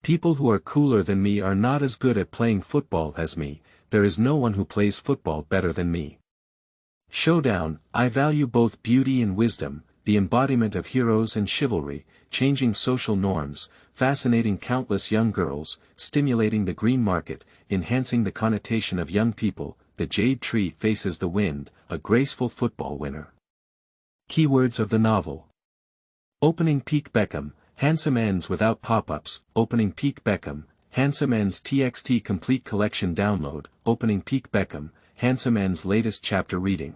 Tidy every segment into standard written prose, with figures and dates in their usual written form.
People who are cooler than me are not as good at playing football as me, there is no one who plays football better than me. Showdown, I value both beauty and wisdom, the embodiment of heroes and chivalry, changing social norms, fascinating countless young girls, stimulating the green market, enhancing the connotation of young people, the jade tree faces the wind, a graceful football winner. Keywords of the novel. Opening peak Beckham, handsome ends without pop-ups, opening peak Beckham, handsome ends TXT complete collection download, opening peak Beckham, handsome ends latest chapter reading.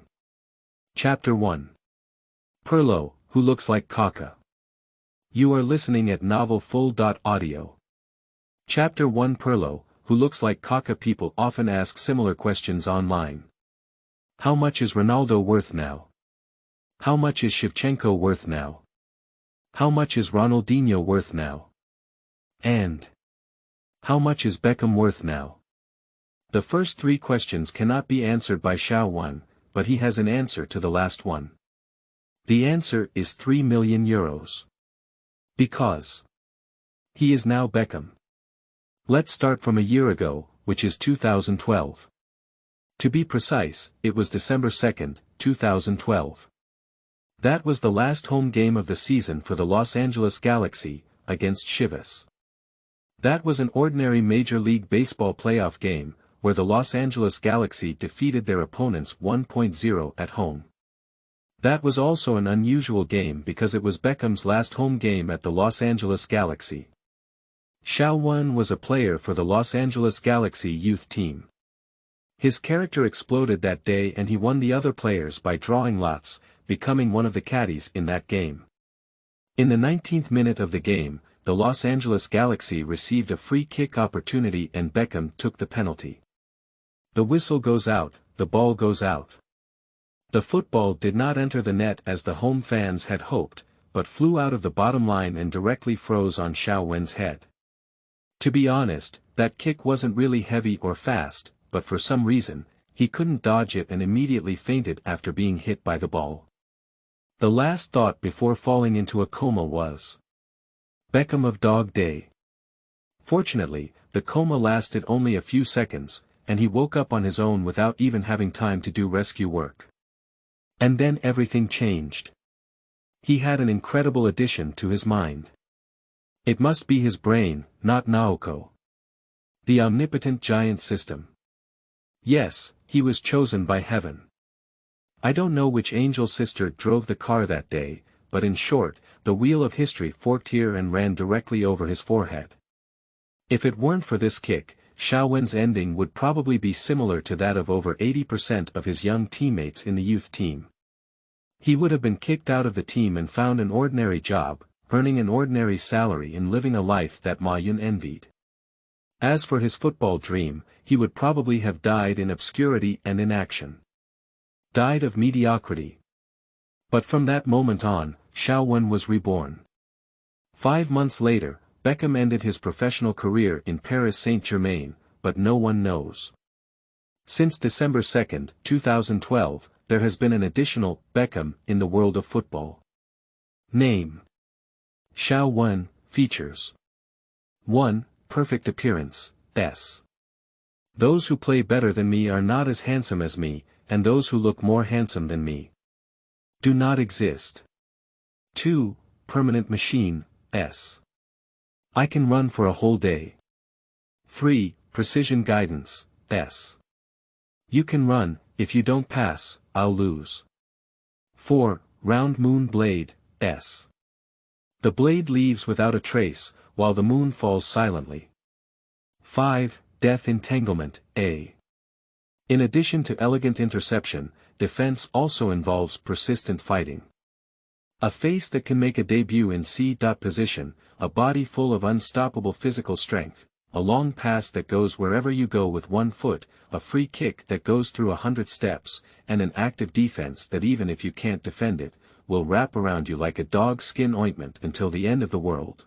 Chapter 1. Pirlo, who looks like Kaka. You are listening at novelfull.audio. Chapter 1. Pirlo, who looks like Kaka. People often ask similar questions online. How much is Ronaldo worth now? How much is Shevchenko worth now? How much is Ronaldinho worth now? And how much is Beckham worth now? The first three questions cannot be answered by Showdown, but he has an answer to the last one. The answer is 3 million euros. Because he is now Beckham. Let's start from a year ago, which is 2012. To be precise, it was December 2nd, 2012. That was the last home game of the season for the Los Angeles Galaxy, against Chivas. That was an ordinary Major League Baseball playoff game, where the Los Angeles Galaxy defeated their opponents 1-0 at home. That was also an unusual game because it was Beckham's last home game at the Los Angeles Galaxy. Showdown was a player for the Los Angeles Galaxy youth team. His character exploded that day and he won the other players by drawing lots, becoming one of the caddies in that game. In the 19th minute of the game, the Los Angeles Galaxy received a free kick opportunity and Beckham took the penalty. The whistle goes out, the ball goes out. The football did not enter the net as the home fans had hoped, but flew out of the bottom line and directly froze on Showdown's head. To be honest, that kick wasn't really heavy or fast, but for some reason, he couldn't dodge it and immediately fainted after being hit by the ball. The last thought before falling into a coma was Beckham of Dog Day. Fortunately, the coma lasted only a few seconds, and he woke up on his own without even having time to do rescue work. And then everything changed. He had an incredible addition to his mind. It must be his brain, not Naoko. The omnipotent giant system. Yes, he was chosen by heaven. I don't know which angel sister drove the car that day, but in short, the wheel of history forked here and ran directly over his forehead. If it weren't for this kick, Showdown's ending would probably be similar to that of over 80% of his young teammates in the youth team. He would have been kicked out of the team and found an ordinary job, earning an ordinary salary and living a life that Ma Yun envied. As for his football dream, he would probably have died in obscurity and inaction. Died of mediocrity. But from that moment on, Showdown was reborn. 5 months later, Beckham ended his professional career in Paris Saint-Germain, but no one knows. Since December 2nd, 2012, there has been an additional Beckham in the world of football. Name. Showdown. Features. 1. Perfect appearance, S. Those who play better than me are not as handsome as me, and those who look more handsome than me do not exist. 2. Permanent machine, S. I can run for a whole day. 3. Precision guidance, S. You can run, if you don't pass, I'll lose. 4. Round moon blade, S. The blade leaves without a trace, while the moon falls silently. 5. Death entanglement, A. In addition to elegant interception, defense also involves persistent fighting. A face that can make a debut in C. Position, a body full of unstoppable physical strength, a long pass that goes wherever you go with 1 foot, a free kick that goes through 100 steps, and an active defense that even if you can't defend it, will wrap around you like a dog's skin ointment until the end of the world.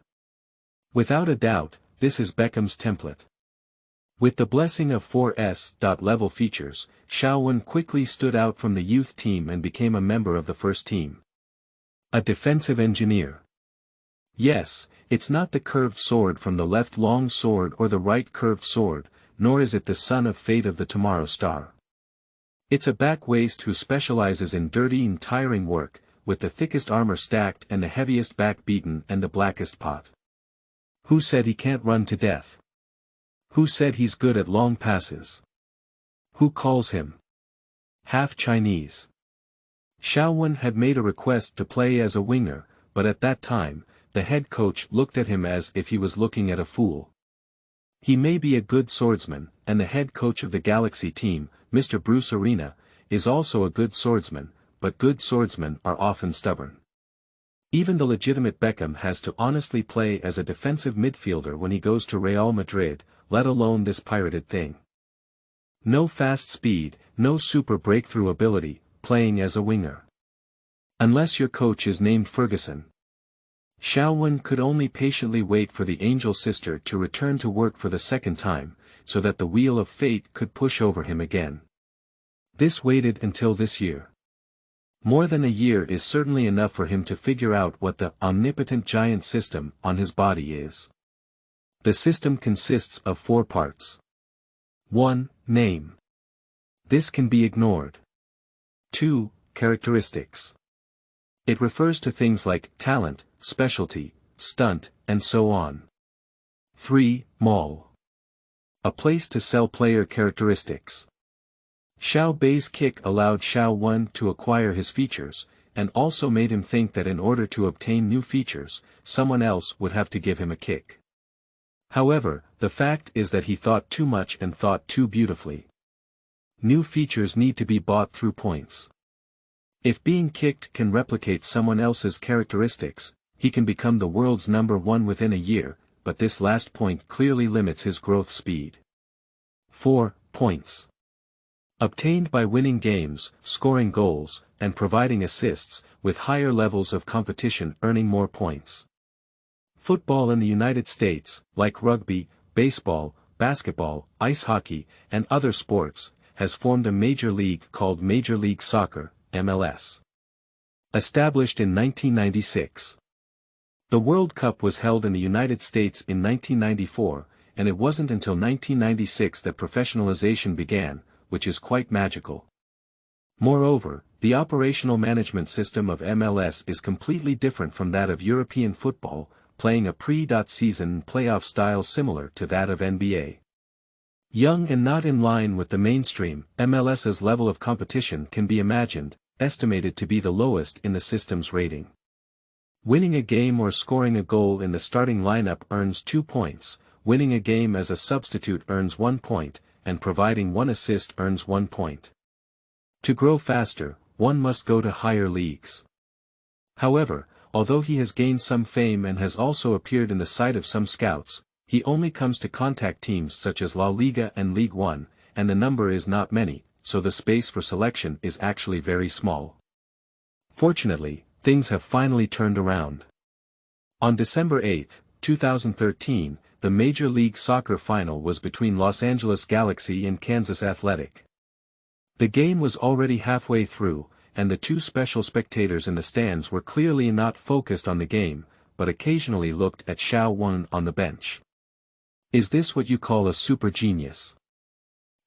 Without a doubt, this is Beckham's template. With the blessing of 4 S.level features, Showdown quickly stood out from the youth team and became a member of the first team. A defensive engineer. Yes, it's not the curved sword from the left long sword or the right curved sword, nor is it the son of fate of the tomorrow star. It's a back waist who specializes in dirty and tiring work, with the thickest armor stacked and the heaviest back beaten and the blackest pot. Who said he can't run to death? Who said he's good at long passes? Who calls him half Chinese? Xiaowen had made a request to play as a winger, but at that time, the head coach looked at him as if he was looking at a fool. He may be a good swordsman, and the head coach of the Galaxy team, Mr. Bruce Arena, is also a good swordsman, but good swordsmen are often stubborn. Even the legitimate Beckham has to honestly play as a defensive midfielder when he goes to Real Madrid, let alone this pirated thing. No fast speed, no super breakthrough ability, playing as a winger. Unless your coach is named Ferguson. Xiaowen could only patiently wait for the angel sister to return to work for the second time, so that the wheel of fate could push over him again. This waited until this year. More than a year is certainly enough for him to figure out what the omnipotent giant system on his body is. The system consists of 4 parts. 1. Name. This can be ignored. 2. Characteristics. It refers to things like talent, specialty, stunt, and so on. 3. Mall. A place to sell player characteristics. Xiao Bei's kick allowed Xiaowen to acquire his features, and also made him think that in order to obtain new features, someone else would have to give him a kick. However, the fact is that he thought too much and thought too beautifully. New features need to be bought through points. If being kicked can replicate someone else's characteristics, he can become the world's #1 within a year, but this last point clearly limits his growth speed. 4. Points. Obtained by winning games, scoring goals, and providing assists, with higher levels of competition earning more points. Football in the United States, like rugby, baseball, basketball, ice hockey, and other sports, has formed a major league called Major League Soccer, MLS. Established in 1996. The World Cup was held in the United States in 1994, and it wasn't until 1996 that professionalization began, which is quite magical. Moreover, the operational management system of MLS is completely different from that of European football, playing a pre-season playoff style similar to that of NBA. Young and not in line with the mainstream, MLS's level of competition can be imagined, estimated to be the lowest in the system's rating. Winning a game or scoring a goal in the starting lineup earns 2 points, winning a game as a substitute earns 1 point, and providing 1 assist earns 1 point. To grow faster, one must go to higher leagues. However, although he has gained some fame and has also appeared in the sight of some scouts, he only comes to contact teams such as La Liga and Ligue 1, and the number is not many, so the space for selection is actually very small. Fortunately, things have finally turned around. On December 8, 2013, the Major League Soccer final was between Los Angeles Galaxy and Kansas Athletic. The game was already halfway through, and the 2 special spectators in the stands were clearly not focused on the game, but occasionally looked at Xiaowen on the bench. Is this what you call a super genius?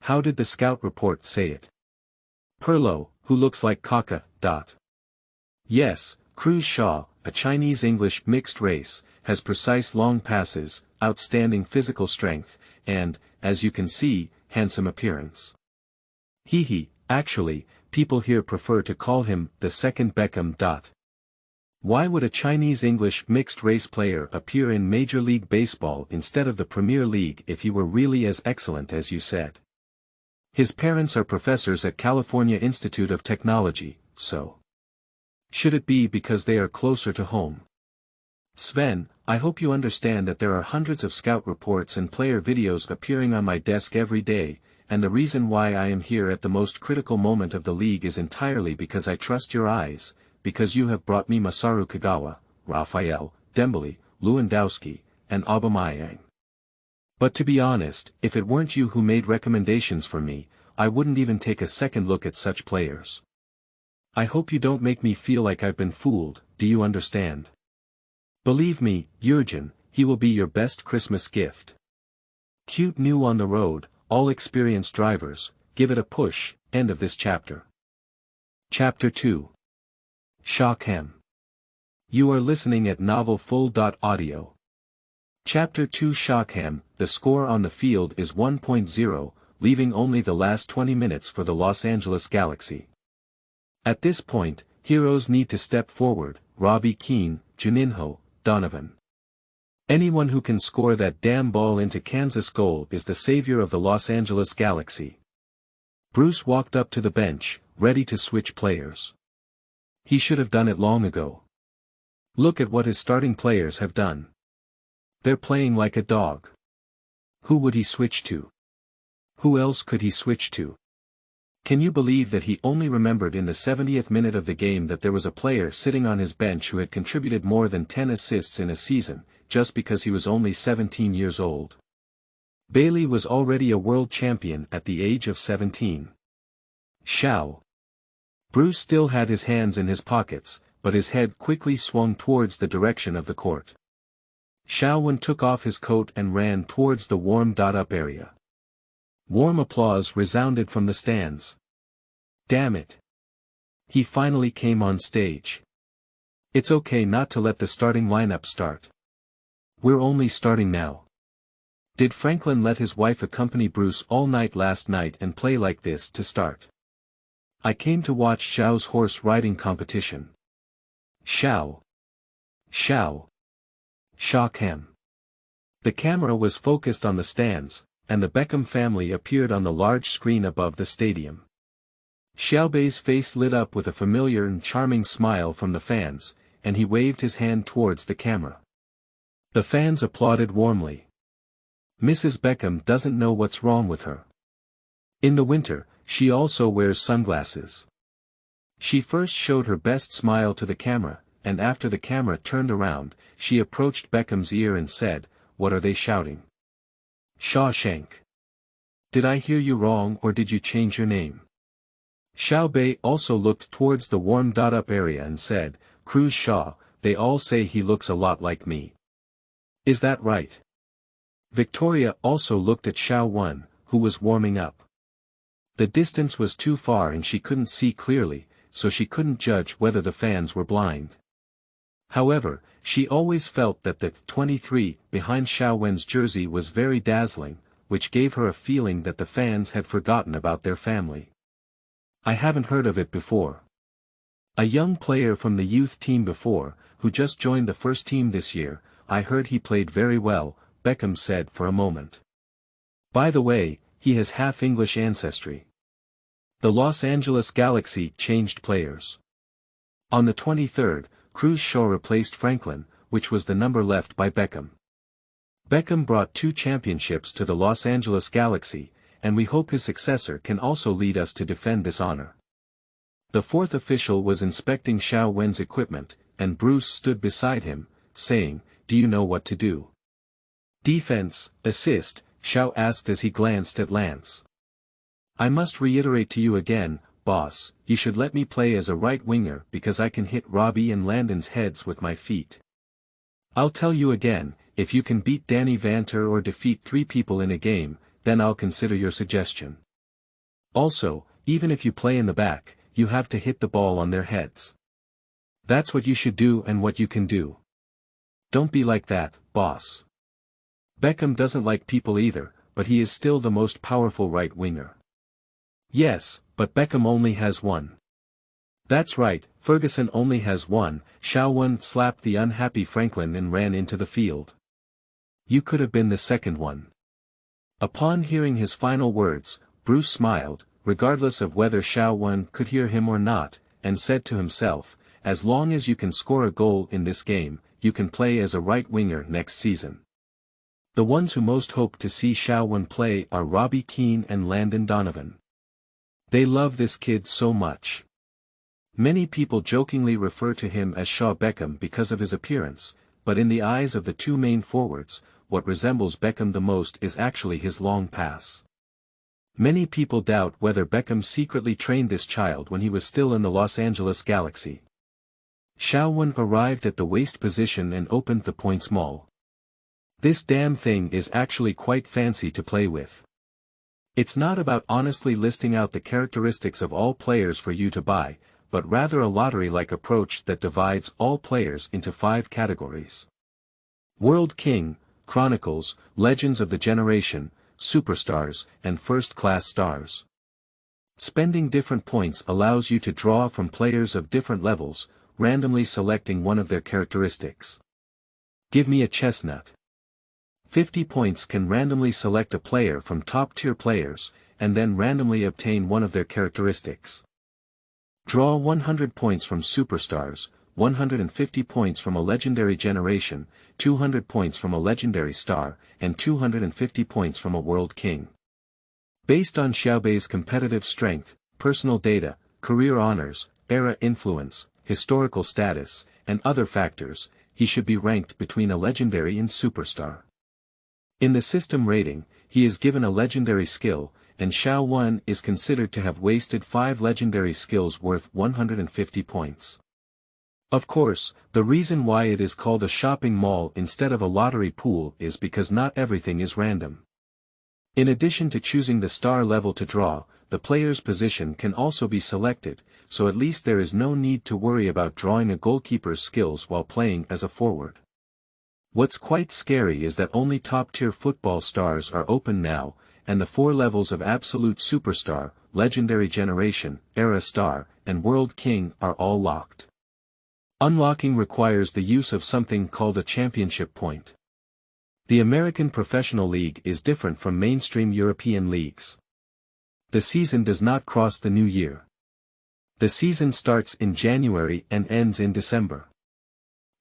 How did the scout report say it? Pirlo, who looks like Kaka. Yes, Cruz Shaw, a Chinese-English mixed race, has precise long passes, outstanding physical strength, and, as you can see, handsome appearance. Actually, people here prefer to call him the second Beckham. Why would a Chinese-English mixed-race player appear in Major League Baseball instead of the Premier League if he were really as excellent as you said? His parents are professors at California Institute of Technology, so. Should it be because they are closer to home? Sven, I hope you understand that there are hundreds of scout reports and player videos appearing on my desk every day, and the reason why I am here at the most critical moment of the league is entirely because I trust your eyes, because you have brought me Masaru Kagawa, Raphael, Dembele, Lewandowski, and Aubameyang. But to be honest, if it weren't you who made recommendations for me, I wouldn't even take a second look at such players. I hope you don't make me feel like I've been fooled, do you understand? Believe me, Jurgen, he will be your best Christmas gift. Cute new on the road, all experienced drivers, give it a push. End of this chapter. Chapter 2. Shockham. You are listening at Novel Full.audio. Chapter 2 Shockham, the score on the field is 1.0, leaving only the last 20 minutes for the Los Angeles Galaxy. At this point, heroes need to step forward, Robbie Keane, Juninho, Donovan. Anyone who can score that damn ball into Kansas goal is the savior of the Los Angeles Galaxy. Bruce walked up to the bench, ready to switch players. He should have done it long ago. Look at what his starting players have done. They're playing like a dog. Who would he switch to? Who else could he switch to? Can you believe that he only remembered in the 70th minute of the game that there was a player sitting on his bench who had contributed more than 10 assists in a season, just because he was only 17 years old? Bailey was already a world champion at the age of 17. Shao. Bruce still had his hands in his pockets, but his head quickly swung towards the direction of the court. Shao took off his coat and ran towards the warm-up area. Warm applause resounded from the stands. Damn it. He finally came on stage. It's okay not to let the starting lineup start. We're only starting now. Did Franklin let his wife accompany Bruce all night last night and play like this to start? I came to watch Shao's horse riding competition. Shao. Shao. Shockham. The camera was focused on the stands, and the Beckham family appeared on the large screen above the stadium. Xiaobei's face lit up with a familiar and charming smile from the fans, and he waved his hand towards the camera. The fans applauded warmly. Mrs. Beckham doesn't know what's wrong with her. In the winter, she also wears sunglasses. She first showed her best smile to the camera, and after the camera turned around, she approached Beckham's ear and said, "What are they shouting? Shawshank. Did I hear you wrong or did you change your name?" Xiaobei also looked towards the warm-up area and said, "Cruz Shaw, they all say he looks a lot like me. Is that right?" Victoria also looked at Xiao, who was warming up. The distance was too far and she couldn't see clearly, so she couldn't judge whether the fans were blind. However, she always felt that the 23 behind Xiaowen's jersey was very dazzling, which gave her a feeling that the fans had forgotten about their family. I haven't heard of it before. A young player from the youth team before, who just joined the first team this year, I heard he played very well, Beckham said for a moment. By the way, he has half English ancestry. The Los Angeles Galaxy changed players. On the 23rd, Cruz Shaw replaced Franklin, which was the number left by Beckham. Beckham brought 2 championships to the Los Angeles Galaxy, and we hope his successor can also lead us to defend this honor. The 4th official was inspecting Xiaowen's equipment, and Bruce stood beside him, saying, "Do you know what to do?" "Defense, assist," Xiao asked as he glanced at Lance. "I must reiterate to you again, boss, you should let me play as a right winger because I can hit Robbie and Landon's heads with my feet. I'll tell you again, if you can beat Danny Vanter or defeat 3 people in a game, then I'll consider your suggestion. Also, even if you play in the back, you have to hit the ball on their heads. That's what you should do and what you can do. Don't be like that, boss." Beckham doesn't like people either, but he is still the most powerful right winger. "Yes, but Beckham only has one." "That's right, Ferguson only has one." Xiao slapped the unhappy Franklin and ran into the field. "You could have been the second one." Upon hearing his final words, Bruce smiled, regardless of whether Xiao could hear him or not, and said to himself, "As long as you can score a goal in this game, you can play as a right winger next season." The ones who most hope to see Xiao play are Robbie Keane and Landon Donovan. They love this kid so much. Many people jokingly refer to him as Shaw Beckham because of his appearance, but in the eyes of the 2 main forwards, what resembles Beckham the most is actually his long pass. Many people doubt whether Beckham secretly trained this child when he was still in the Los Angeles Galaxy. Xiao arrived at the waist position and opened the points maul. This damn thing is actually quite fancy to play with. It's not about honestly listing out the characteristics of all players for you to buy, but rather a lottery-like approach that divides all players into 5 categories. World King, Chronicles, Legends of the Generation, Superstars, and First-Class Stars. Spending different points allows you to draw from players of different levels, randomly selecting one of their characteristics. Give me a chestnut. 50 points can randomly select a player from top-tier players, and then randomly obtain one of their characteristics. Draw 100 points from Superstars, 150 points from a Legendary Generation, 200 points from a Legendary Star, and 250 points from a World King. Based on Xiaobei's competitive strength, personal data, career honors, era influence, historical status, and other factors, he should be ranked between a Legendary and Superstar. In the system rating, he is given a legendary skill, and Xiao is considered to have wasted 5 legendary skills worth 150 points. Of course, the reason why it is called a shopping mall instead of a lottery pool is because not everything is random. In addition to choosing the star level to draw, the player's position can also be selected, so at least there is no need to worry about drawing a goalkeeper's skills while playing as a forward. What's quite scary is that only top-tier football stars are open now, and the 4 levels of Absolute Superstar, Legendary Generation, Era Star, and World King are all locked. Unlocking requires the use of something called a championship point. The American Professional League is different from mainstream European leagues. The season does not cross the new year. The season starts in January and ends in December.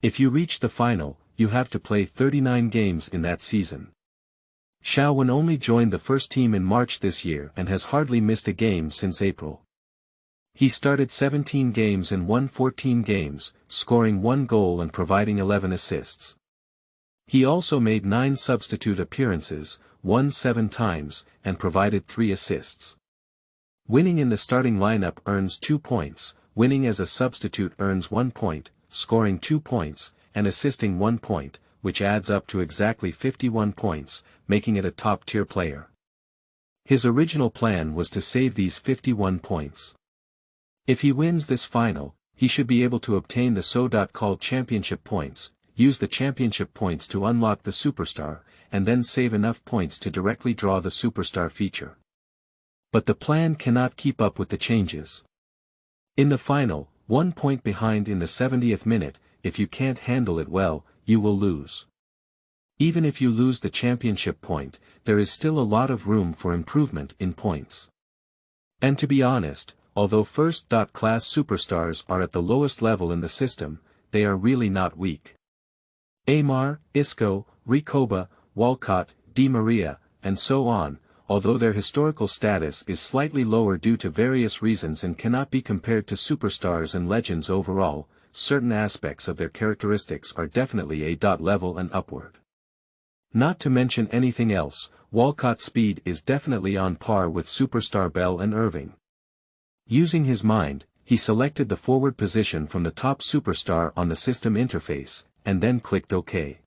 If you reach the final, you have to play 39 games in that season. Xiao only joined the first team in March this year and has hardly missed a game since April. He started 17 games and won 14 games, scoring 1 goal and providing 11 assists. He also made 9 substitute appearances, won 7 times, and provided 3 assists. Winning in the starting lineup earns 2 points, winning as a substitute earns 1 point, scoring 2 points, and assisting 1 point, which adds up to exactly 51 points, making it a top-tier player. His original plan was to save these 51 points. If he wins this final, he should be able to obtain the so-called championship points, use the championship points to unlock the superstar, and then save enough points to directly draw the superstar feature. But the plan cannot keep up with the changes. In the final, 1 point behind in the 70th minute, if you can't handle it well, you will lose. Even if you lose the championship point, there is still a lot of room for improvement in points. And to be honest, although first-class superstars are at the lowest level in the system, they are really not weak. Aymar, Isco, Recoba, Walcott, Di Maria, and so on, although their historical status is slightly lower due to various reasons and cannot be compared to superstars and legends overall, certain aspects of their characteristics are definitely A. level and upward. Not to mention anything else, Walcott's speed is definitely on par with superstar Bell and Irving. Using his mind, he selected the forward position from the top superstar on the system interface, and then clicked OK.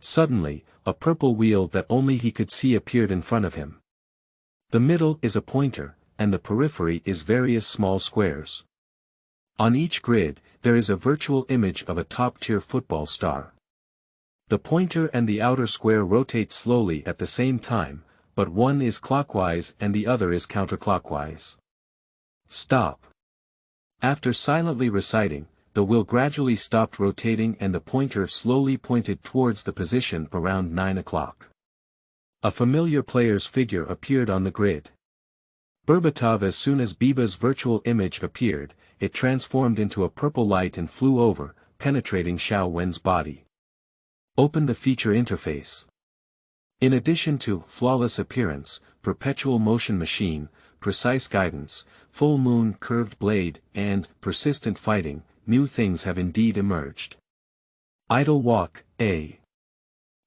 Suddenly, a purple wheel that only he could see appeared in front of him. The middle is a pointer, and the periphery is various small squares. On each grid, there is a virtual image of a top-tier football star. The pointer and the outer square rotate slowly at the same time, but one is clockwise and the other is counterclockwise. Stop. After silently reciting, the wheel gradually stopped rotating and the pointer slowly pointed towards the position around 9 o'clock. A familiar player's figure appeared on the grid. Berbatov. As soon as Biba's virtual image appeared, it transformed into a purple light and flew over, penetrating Xiao Wen's body. Open the feature interface. In addition to flawless appearance, perpetual motion machine, precise guidance, full moon curved blade, and persistent fighting, new things have indeed emerged. Idle walk, A.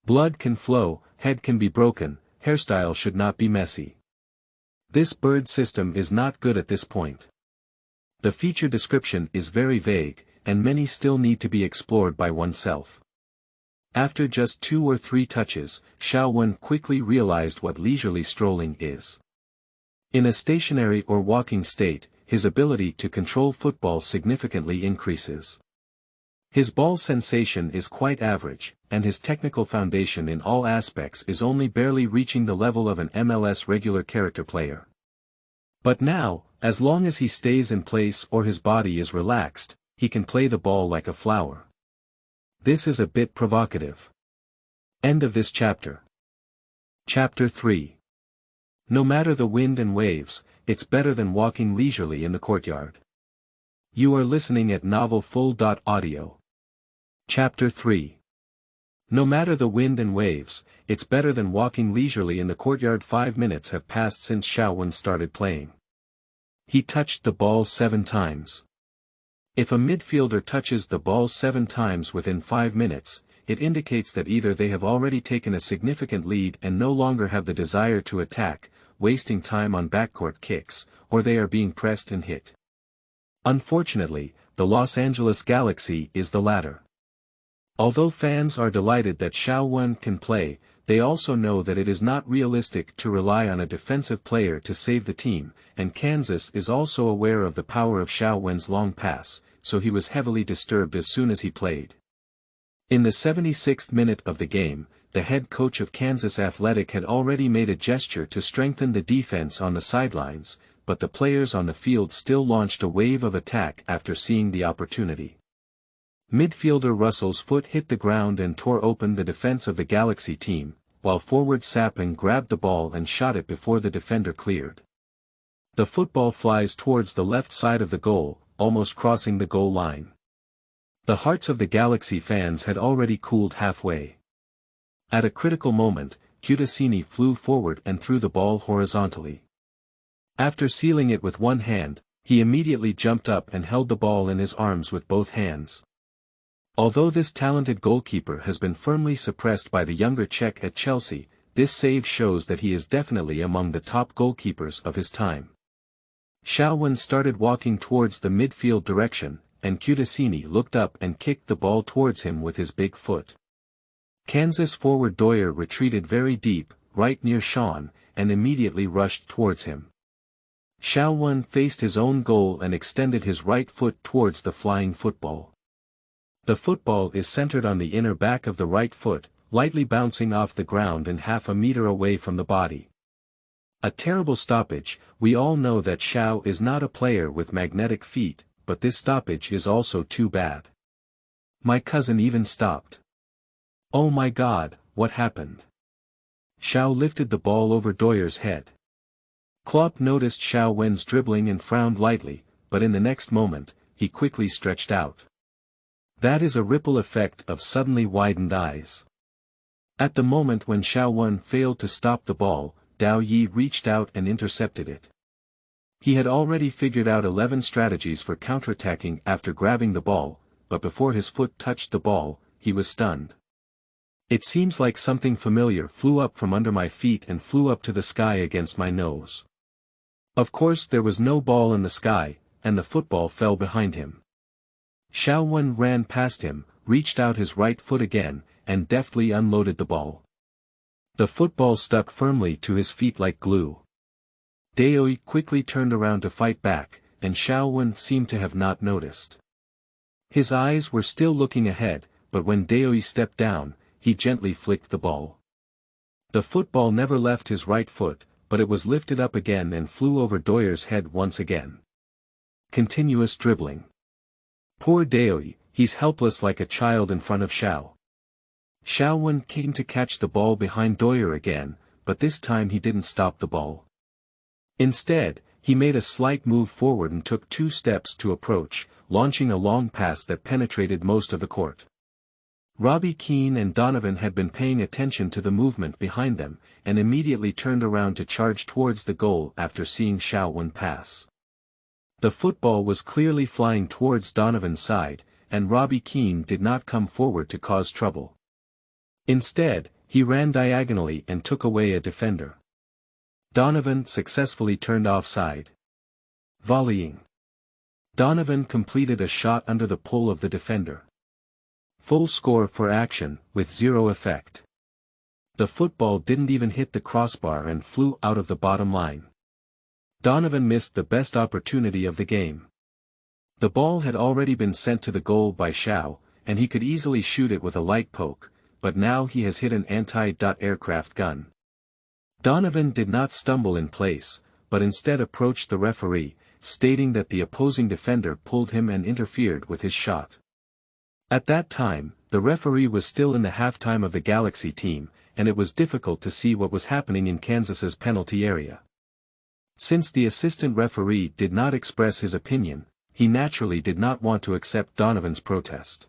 Blood can flow, head can be broken, hairstyle should not be messy. This bird system is not good at this point. The feature description is very vague, and many still need to be explored by oneself. After just 2 or 3 touches, Showdown quickly realized what leisurely strolling is. In a stationary or walking state, his ability to control football significantly increases. His ball sensation is quite average, and his technical foundation in all aspects is only barely reaching the level of an MLS regular character player. But now, as long as he stays in place or his body is relaxed, he can play the ball like a flower. This is a bit provocative. End of this chapter. Chapter 3. No matter the wind and waves, it's better than walking leisurely in the courtyard. You are listening at novelfull.audio. Chapter 3. No matter the wind and waves, it's better than walking leisurely in the courtyard. 5 minutes have passed since Showdown started playing. He touched the ball 7 times. If a midfielder touches the ball 7 times within 5 minutes, it indicates that either they have already taken a significant lead and no longer have the desire to attack, wasting time on backcourt kicks, or they are being pressed and hit. Unfortunately, the Los Angeles Galaxy is the latter. Although fans are delighted that Showdown can play, they also know that it is not realistic to rely on a defensive player to save the team, and Kansas is also aware of the power of Showdown's long pass, so he was heavily disturbed as soon as he played. In the 76th minute of the game, the head coach of Kansas Athletic had already made a gesture to strengthen the defense on the sidelines, but the players on the field still launched a wave of attack after seeing the opportunity. Midfielder Russell's foot hit the ground and tore open the defense of the Galaxy team, while forward Sapin grabbed the ball and shot it before the defender cleared. The football flies towards the left side of the goal, almost crossing the goal line. The hearts of the Galaxy fans had already cooled halfway. At a critical moment, Kutassini flew forward and threw the ball horizontally. After sealing it with one hand, he immediately jumped up and held the ball in his arms with both hands. Although this talented goalkeeper has been firmly suppressed by the younger Czech at Chelsea, this save shows that he is definitely among the top goalkeepers of his time. Showdown started walking towards the midfield direction, and Kutassini looked up and kicked the ball towards him with his big foot. Kansas forward Doyer retreated very deep, right near Sean, and immediately rushed towards him. Showdown faced his own goal and extended his right foot towards the flying football. The football is centered on the inner back of the right foot, lightly bouncing off the ground and half a meter away from the body. A terrible stoppage. We all know that Shao is not a player with magnetic feet, but this stoppage is also too bad. My cousin even stopped. Oh my God, what happened? Shao lifted the ball over Doyer's head. Klopp noticed Showdown's dribbling and frowned lightly, but in the next moment, he quickly stretched out. That is a ripple effect of suddenly widened eyes. At the moment when Showdown failed to stop the ball, Dao Yi reached out and intercepted it. He had already figured out 11 strategies for counterattacking after grabbing the ball, but before his foot touched the ball, he was stunned. It seems like something familiar flew up from under my feet and flew up to the sky against my nose. Of course there was no ball in the sky, and the football fell behind him. Showdown ran past him, reached out his right foot again, and deftly unloaded the ball. The football stuck firmly to his feet like glue. Daoi quickly turned around to fight back, and Showdown seemed to have not noticed. His eyes were still looking ahead, but when Daoi stepped down, he gently flicked the ball. The football never left his right foot, but it was lifted up again and flew over Doyer's head once again. Continuous dribbling. Poor Daoi, he's helpless like a child in front of Shao. Showdown came to catch the ball behind Doyer again, but this time he didn't stop the ball. Instead, he made a slight move forward and took 2 steps to approach, launching a long pass that penetrated most of the court. Robbie Keane and Donovan had been paying attention to the movement behind them, and immediately turned around to charge towards the goal after seeing Showdown pass. The football was clearly flying towards Donovan's side, and Robbie Keane did not come forward to cause trouble. Instead, he ran diagonally and took away a defender. Donovan successfully turned offside. Volleying. Donovan completed a shot under the pull of the defender. Full score for action, with zero effect. The football didn't even hit the crossbar and flew out of the bottom line. Donovan missed the best opportunity of the game. The ball had already been sent to the goal by Shaw, and he could easily shoot it with a light poke, but now he has hit an anti-aircraft gun. Donovan did not stumble in place, but instead approached the referee, stating that the opposing defender pulled him and interfered with his shot. At that time, the referee was still in the halftime of the Galaxy team, and it was difficult to see what was happening in Kansas's penalty area. Since the assistant referee did not express his opinion, he naturally did not want to accept Donovan's protest.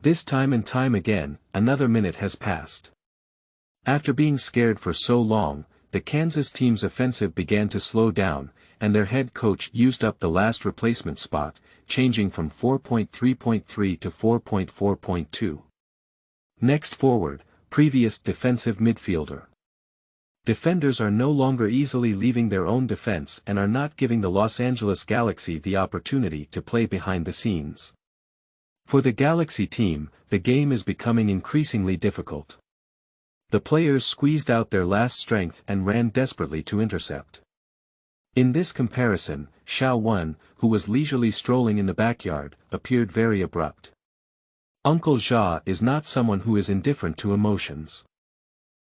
This time and time again, another minute has passed. After being scared for so long, the Kansas team's offensive began to slow down, and their head coach used up the last replacement spot, changing from 4.3.3 to 4.4.2. Next forward, previous defensive midfielder. Defenders are no longer easily leaving their own defense and are not giving the Los Angeles Galaxy the opportunity to play behind the scenes. For the Galaxy team, the game is becoming increasingly difficult. The players squeezed out their last strength and ran desperately to intercept. In this comparison, Shaw, who was leisurely strolling in the backyard, appeared very abrupt. Uncle Ja is not someone who is indifferent to emotions.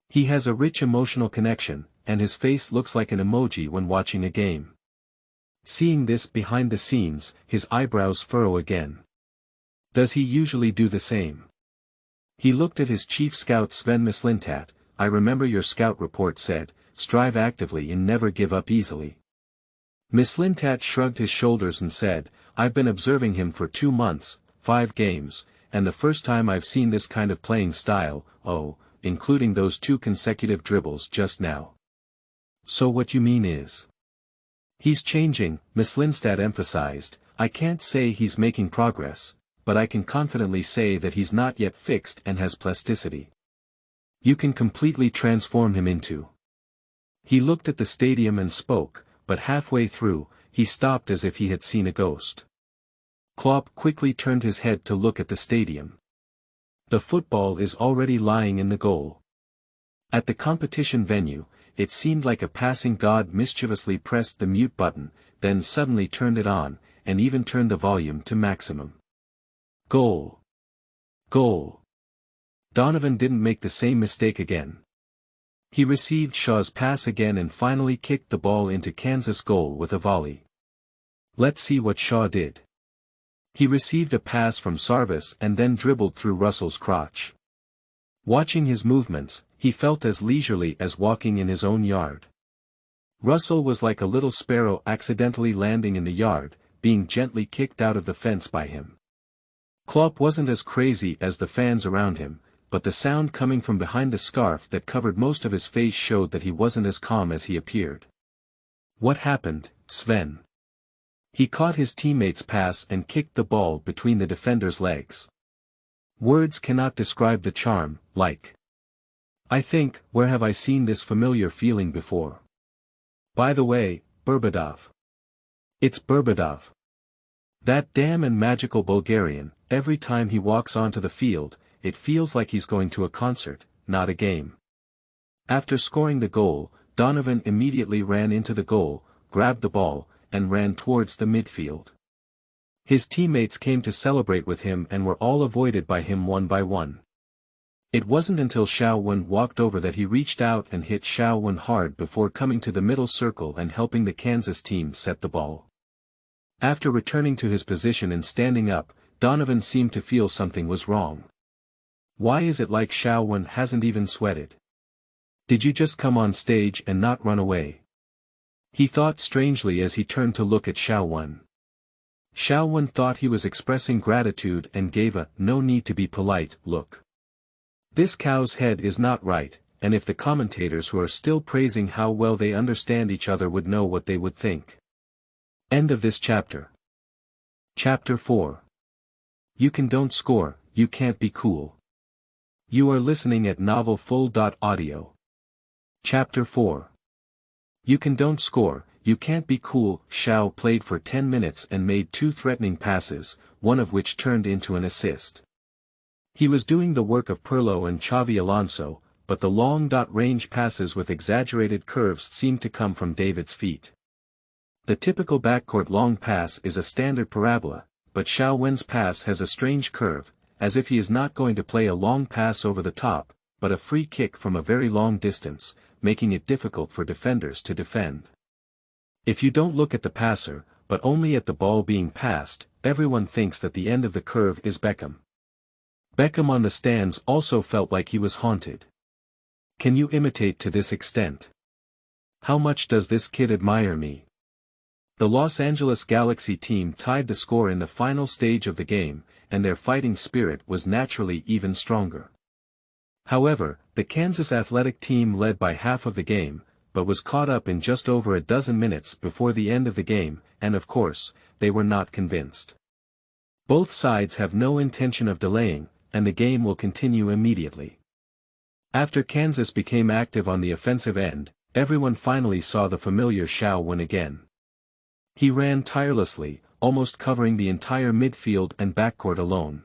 He has a rich emotional connection, and his face looks like an emoji when watching a game. Seeing this behind the scenes, his eyebrows furrow again. Does he usually do the same? He looked at his chief scout Sven Mislintat. I remember your scout report said, strive actively and never give up easily. Mislintat shrugged his shoulders and said, I've been observing him for 2 months, 5 games, and the first time I've seen this kind of playing style, including those 2 consecutive dribbles just now. So what you mean is? He's changing, Mislintat emphasized. I can't say he's making progress, but I can confidently say that he's not yet fixed and has plasticity. You can completely transform him into. He looked at the stadium and spoke, but halfway through, he stopped as if he had seen a ghost. Klopp quickly turned his head to look at the stadium. The football is already lying in the goal. At the competition venue, it seemed like a passing god mischievously pressed the mute button, then suddenly turned it on, and even turned the volume to maximum. Goal! Goal! Donovan didn't make the same mistake again. He received Shaw's pass again and finally kicked the ball into Kansas goal with a volley. Let's see what Shaw did. He received a pass from Sarvis and then dribbled through Russell's crotch. Watching his movements, he felt as leisurely as walking in his own yard. Russell was like a little sparrow accidentally landing in the yard, being gently kicked out of the fence by him. Klopp wasn't as crazy as the fans around him, but the sound coming from behind the scarf that covered most of his face showed that he wasn't as calm as he appeared. What happened, Sven? He caught his teammate's pass and kicked the ball between the defender's legs. Words cannot describe the charm, like. I think, where have I seen this familiar feeling before? By the way, Berbedov. It's Berbedov. That damn and magical Bulgarian. Every time he walks onto the field, it feels like he's going to a concert, not a game. After scoring the goal, Donovan immediately ran into the goal, grabbed the ball, and ran towards the midfield. His teammates came to celebrate with him and were all avoided by him one by one. It wasn't until Shaw walked over that he reached out and hit Shaw hard before coming to the middle circle and helping the Kansas team set the ball. After returning to his position and standing up, Donovan seemed to feel something was wrong. Why is it like Shaw hasn't even sweated? Did you just come on stage and not run away? He thought strangely as he turned to look at Shaw. Shaw thought he was expressing gratitude and gave a no need to be polite look. This cow's head is not right, and if the commentators who are still praising how well they understand each other would know what they would think. End of this chapter. Chapter 4. You don't score, you can't be cool. You are listening at novelfull.audio. Chapter 4. You don't score, "You can't be cool." Xiao played for 10 minutes and made 2 threatening passes, one of which turned into an assist. He was doing the work of Pirlo and Xavi Alonso, but the long-range passes with exaggerated curves seemed to come from David's feet. The typical backcourt long pass is a standard parabola, but Xiao Wen's pass has a strange curve, as if he is not going to play a long pass over the top, but a free kick from a very long distance, making it difficult for defenders to defend. If you don't look at the passer, but only at the ball being passed, everyone thinks that the end of the curve is Beckham. Beckham on the stands also felt like he was haunted. "Can you imitate to this extent? How much does this kid admire me?" The Los Angeles Galaxy team tied the score in the final stage of the game, and their fighting spirit was naturally even stronger. However, the Kansas Athletic team led by half of the game, but was caught up in just over a dozen minutes before the end of the game, and of course, they were not convinced. Both sides have no intention of delaying, and the game will continue immediately. After Kansas became active on the offensive end, everyone finally saw the familiar Xiao Wen again. He ran tirelessly, almost covering the entire midfield and backcourt alone.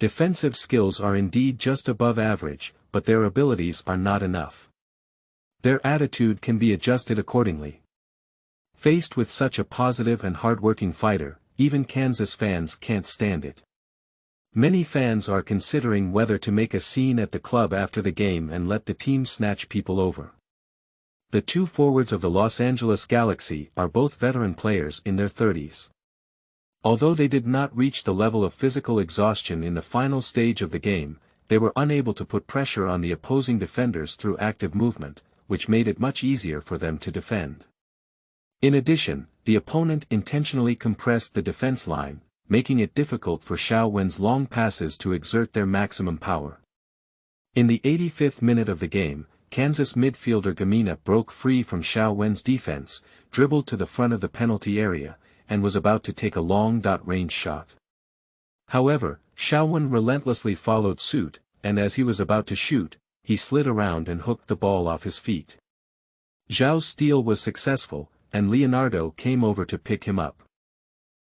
Defensive skills are indeed just above average, but their abilities are not enough. Their attitude can be adjusted accordingly. Faced with such a positive and hard-working fighter, even Kansas fans can't stand it. Many fans are considering whether to make a scene at the club after the game and let the team snatch people over. The 2 forwards of the Los Angeles Galaxy are both veteran players in their 30s. Although they did not reach the level of physical exhaustion in the final stage of the game, they were unable to put pressure on the opposing defenders through active movement, which made it much easier for them to defend. In addition, the opponent intentionally compressed the defense line, making it difficult for Xiao Wen's long passes to exert their maximum power. In the 85th minute of the game, Kansas midfielder Gamina broke free from Xiao Wen's defense, dribbled to the front of the penalty area, and was about to take a long-range shot. However, Xiao Wen relentlessly followed suit, and as he was about to shoot, he slid around and hooked the ball off his feet. Zhao's steal was successful, and Leonardo came over to pick him up.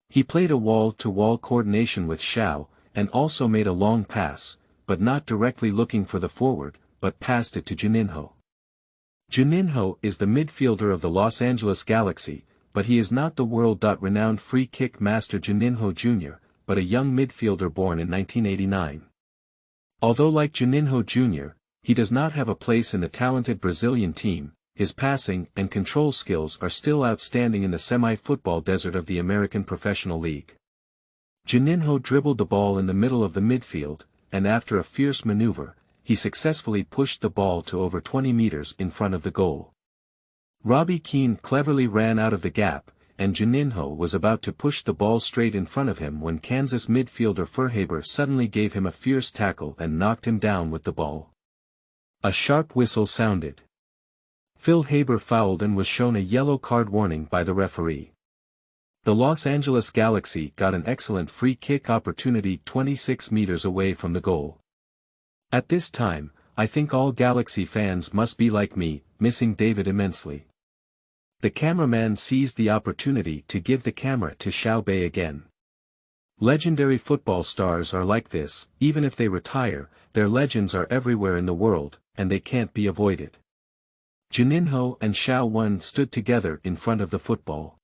He played a wall-to-wall coordination with Xiao, and also made a long pass, but not directly looking for the forward, but passed it to Juninho. Juninho is the midfielder of the Los Angeles Galaxy, but he is not the world-renowned free-kick master Juninho Jr., but a young midfielder born in 1989. Although like Juninho Jr., he does not have a place in the talented Brazilian team, his passing and control skills are still outstanding in the semi-football desert of the American Professional League. Juninho dribbled the ball in the middle of the midfield, and after a fierce maneuver, he successfully pushed the ball to over 20 meters in front of the goal. Robbie Keane cleverly ran out of the gap, and Juninho was about to push the ball straight in front of him when Kansas midfielder Verhaber suddenly gave him a fierce tackle and knocked him down with the ball. A sharp whistle sounded. Phil Haber fouled and was shown a yellow card warning by the referee. The Los Angeles Galaxy got an excellent free kick opportunity 26 meters away from the goal. At this time, I think all Galaxy fans must be like me, missing David immensely. The cameraman seized the opportunity to give the camera to Xiao Bei again. Legendary football stars are like this, even if they retire, their legends are everywhere in the world, and they can't be avoided. Juninho and Xiao Wen stood together in front of the football.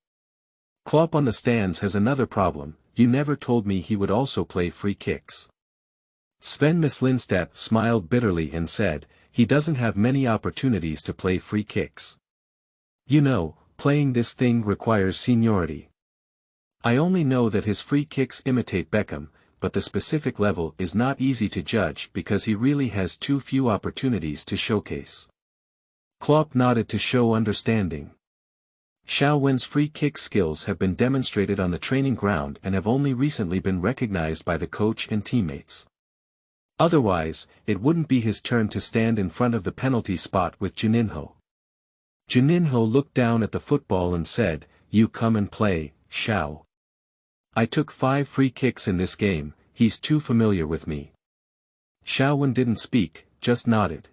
Klopp on the stands has another problem: you never told me he would also play free kicks. Sven Mislintat smiled bitterly and said, he doesn't have many opportunities to play free kicks. You know, playing this thing requires seniority. I only know that his free kicks imitate Beckham, but the specific level is not easy to judge because he really has too few opportunities to showcase. Klopp nodded to show understanding. Xiao Wen's free kick skills have been demonstrated on the training ground and have only recently been recognized by the coach and teammates. Otherwise, it wouldn't be his turn to stand in front of the penalty spot with Juninho. Juninho looked down at the football and said, "You come and play, Xiao. I took 5 free kicks in this game, he's too familiar with me." Xiao Wen didn't speak, just nodded.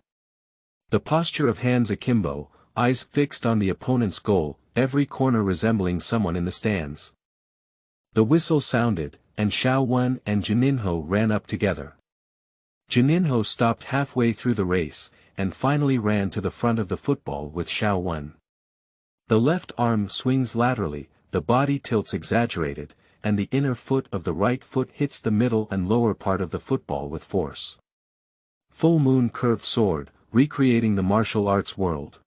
The posture of hands akimbo, eyes fixed on the opponent's goal, every corner resembling someone in the stands. The whistle sounded, and Xiao and Juninho ran up together. Juninho stopped halfway through the race, and finally ran to the front of the football with Xiao. The left arm swings laterally, the body tilts exaggerated, and the inner foot of the right foot hits the middle and lower part of the football with force. Full moon curved sword, recreating the martial arts world.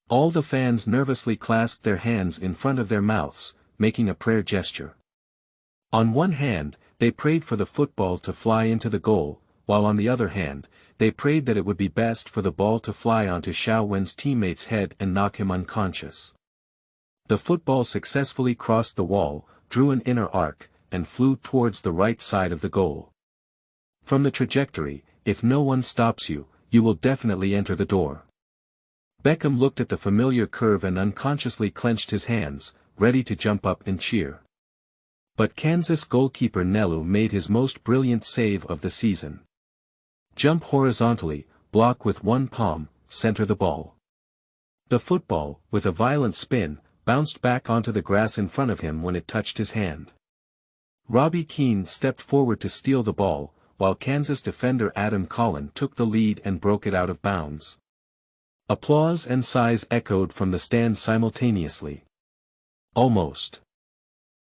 All the fans nervously clasped their hands in front of their mouths, making a prayer gesture. On one hand, they prayed for the football to fly into the goal, while on the other hand, they prayed that it would be best for the ball to fly onto Xiao teammate's head and knock him unconscious. The football successfully crossed the wall, drew an inner arc, and flew towards the right side of the goal. From the trajectory, if no one stops you, you will definitely enter the door. Beckham looked at the familiar curve and unconsciously clenched his hands, ready to jump up and cheer. But Kansas goalkeeper Nelu made his most brilliant save of the season. Jump horizontally, block with one palm, center the ball. The football, with a violent spin, bounced back onto the grass in front of him when it touched his hand. Robbie Keane stepped forward to steal the ball, while Kansas defender Adam Collin took the lead and broke it out of bounds. Applause and sighs echoed from the stands simultaneously. Almost.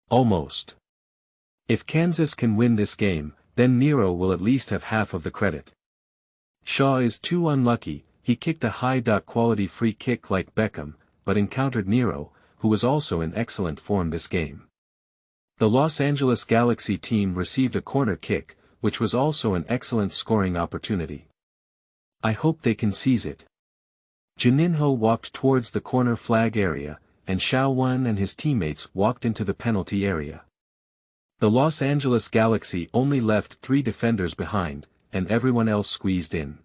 Almost. If Kansas can win this game, then Nero will at least have half of the credit. Shaw is too unlucky, he kicked a high-quality free kick like Beckham, but encountered Nero, who was also in excellent form this game. The Los Angeles Galaxy team received a corner kick, which was also an excellent scoring opportunity. I hope they can seize it. Juninho walked towards the corner flag area, and Xiao and his teammates walked into the penalty area. The Los Angeles Galaxy only left 3 defenders behind, and everyone else squeezed in.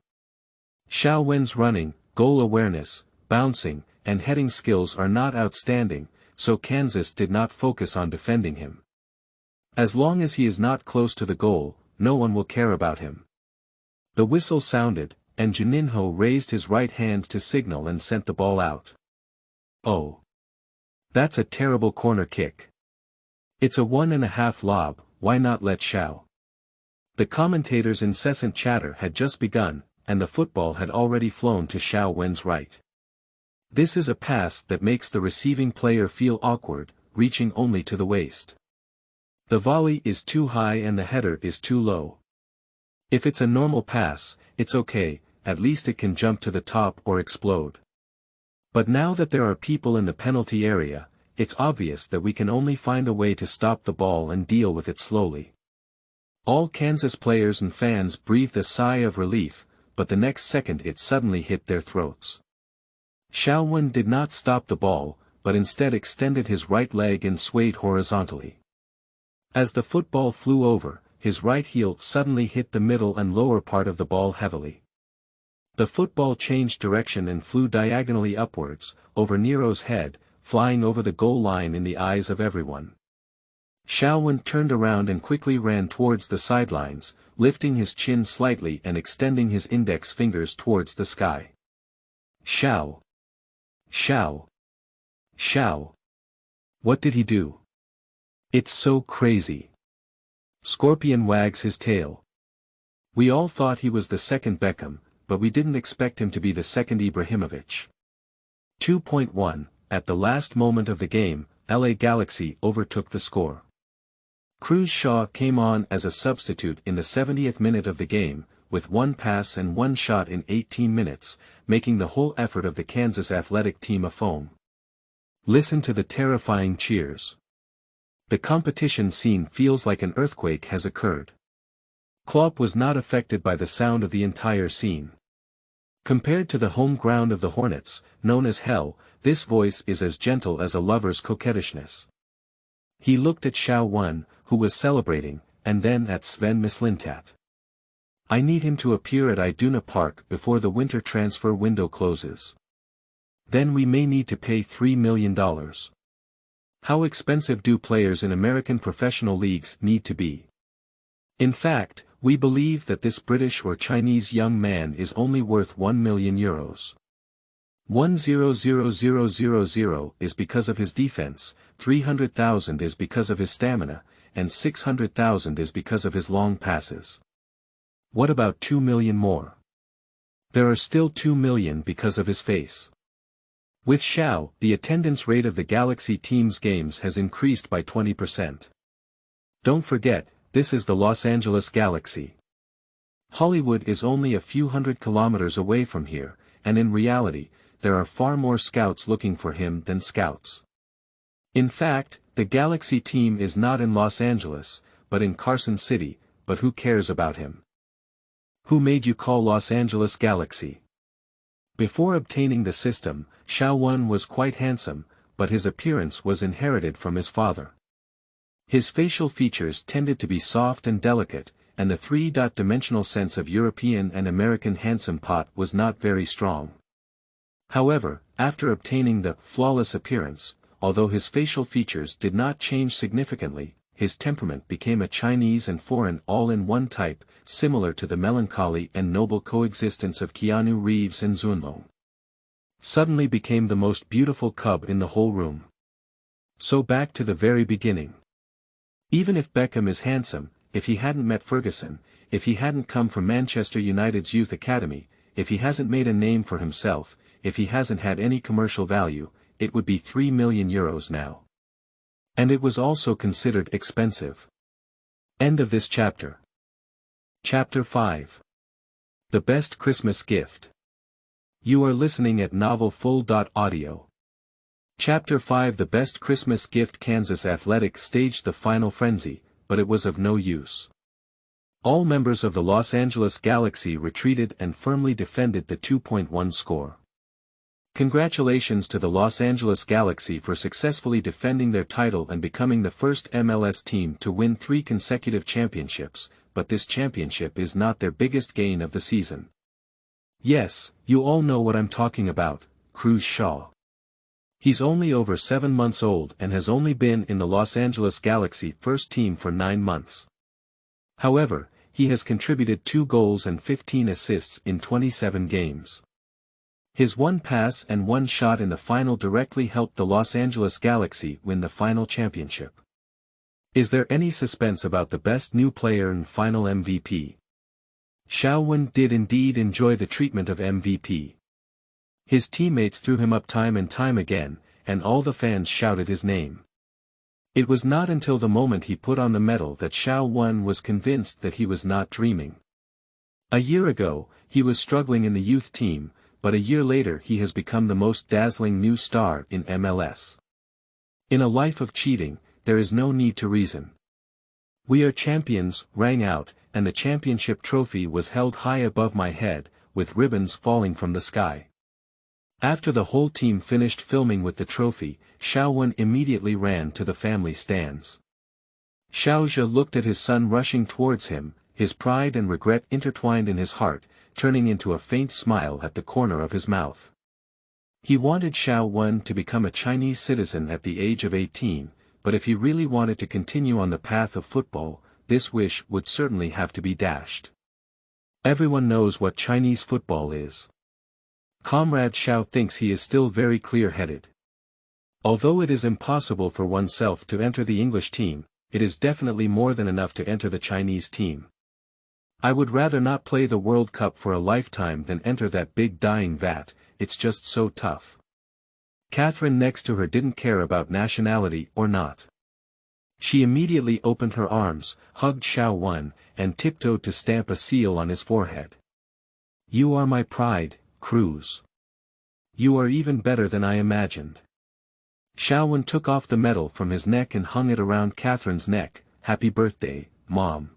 Xiao running, goal awareness, bouncing, and heading skills are not outstanding, so Kansas did not focus on defending him. As long as he is not close to the goal, no one will care about him. The whistle sounded, and Juninho raised his right hand to signal and sent the ball out. Oh! That's a terrible corner kick. It's a 1.5 lob, why not let Xiao? The commentators' incessant chatter had just begun, and the football had already flown to Xiao right. This is a pass that makes the receiving player feel awkward, reaching only to the waist. The volley is too high and the header is too low. If it's a normal pass, it's okay, at least it can jump to the top or explode. But now that there are people in the penalty area, it's obvious that we can only find a way to stop the ball and deal with it slowly. All Kansas players and fans breathed a sigh of relief, but the next second it suddenly hit their throats. Xiao did not stop the ball, but instead extended his right leg and swayed horizontally. As the football flew over, his right heel suddenly hit the middle and lower part of the ball heavily. The football changed direction and flew diagonally upwards, over Nero's head, flying over the goal line in the eyes of everyone. Xiao turned around and quickly ran towards the sidelines, lifting his chin slightly and extending his index fingers towards the sky. Xiao! Xiao! Xiao! What did he do? It's so crazy. Scorpion wags his tail. We all thought he was the second Beckham, but we didn't expect him to be the second Ibrahimovic. 2.1 At the last moment of the game, LA Galaxy overtook the score. Cruz Shaw came on as a substitute in the 70th minute of the game, with 1 pass and 1 shot in 18 minutes, making the whole effort of the Kansas athletic team a foam. Listen to the terrifying cheers. The competition scene feels like an earthquake has occurred. Klopp was not affected by the sound of the entire scene. Compared to the home ground of the Hornets, known as Hell, this voice is as gentle as a lover's coquettishness. He looked at Xiao, who was celebrating, and then at Sven Mislintat. I need him to appear at Iduna Park before the winter transfer window closes. Then we may need to pay $3 million. How expensive do players in American professional leagues need to be? In fact, we believe that this British or Chinese young man is only worth €1 million. 100,000 is because of his defense, 300,000 is because of his stamina, and 600,000 is because of his long passes. What about 2 million more? There are still 2 million because of his face. With Xiao, the attendance rate of the Galaxy team's games has increased by 20%. Don't forget, this is the Los Angeles Galaxy. Hollywood is only a few hundred kilometers away from here, and in reality, there are far more scouts looking for him than scouts. In fact, the Galaxy team is not in Los Angeles, but in Carson City, but who cares about him? Who made you call Los Angeles Galaxy? Before obtaining the system, Xiao was quite handsome, but his appearance was inherited from his father. His facial features tended to be soft and delicate, and the three-dimensional sense of European and American handsome pot was not very strong. However, after obtaining the flawless appearance, although his facial features did not change significantly, his temperament became a Chinese and foreign all-in-one type, similar to the melancholy and noble coexistence of Keanu Reeves and Zunlong. Suddenly became the most beautiful cub in the whole room. So back to the very beginning. Even if Beckham is handsome, if he hadn't met Ferguson, if he hadn't come from Manchester United's youth academy, if he hasn't made a name for himself, if he hasn't had any commercial value, it would be 3 million euros now. And it was also considered expensive. End of this chapter. Chapter 5. The Best Christmas Gift. You are listening at novelfull.audio. Chapter 5. The Best Christmas Gift. Kansas Athletic staged the final frenzy, but it was of no use. All members of the Los Angeles Galaxy retreated and firmly defended the 2.1 score. Congratulations to the Los Angeles Galaxy for successfully defending their title and becoming the first MLS team to win 3 consecutive championships, but this championship is not their biggest gain of the season. Yes, you all know what I'm talking about, Cruz Shaw. He's only over 7 months old and has only been in the Los Angeles Galaxy first team for 9 months. However, he has contributed 2 goals and 15 assists in 27 games. His 1 pass and 1 shot in the final directly helped the Los Angeles Galaxy win the final championship. Is there any suspense about the best new player and final MVP? Xiao did indeed enjoy the treatment of MVP. His teammates threw him up time and time again, and all the fans shouted his name. It was not until the moment he put on the medal that Xiao was convinced that he was not dreaming. A year ago, he was struggling in the youth team, but a year later he has become the most dazzling new star in MLS. In a life of cheating, there is no need to reason. "We are champions," rang out, and the championship trophy was held high above my head, with ribbons falling from the sky. After the whole team finished filming with the trophy, Xiao immediately ran to the family stands. Xiaozhe looked at his son rushing towards him, his pride and regret intertwined in his heart, turning into a faint smile at the corner of his mouth. He wanted Xiao to become a Chinese citizen at the age of 18, but if he really wanted to continue on the path of football, this wish would certainly have to be dashed. Everyone knows what Chinese football is. Comrade Xiao thinks he is still very clear-headed. Although it is impossible for oneself to enter the English team, it is definitely more than enough to enter the Chinese team. I would rather not play the World Cup for a lifetime than enter that big dying vat, it's just so tough. Catherine next to her didn't care about nationality or not. She immediately opened her arms, hugged Xiao and tiptoed to stamp a seal on his forehead. "You are my pride, Cruz. You are even better than I imagined." Xiao took off the medal from his neck and hung it around Catherine's neck. "Happy birthday, Mom."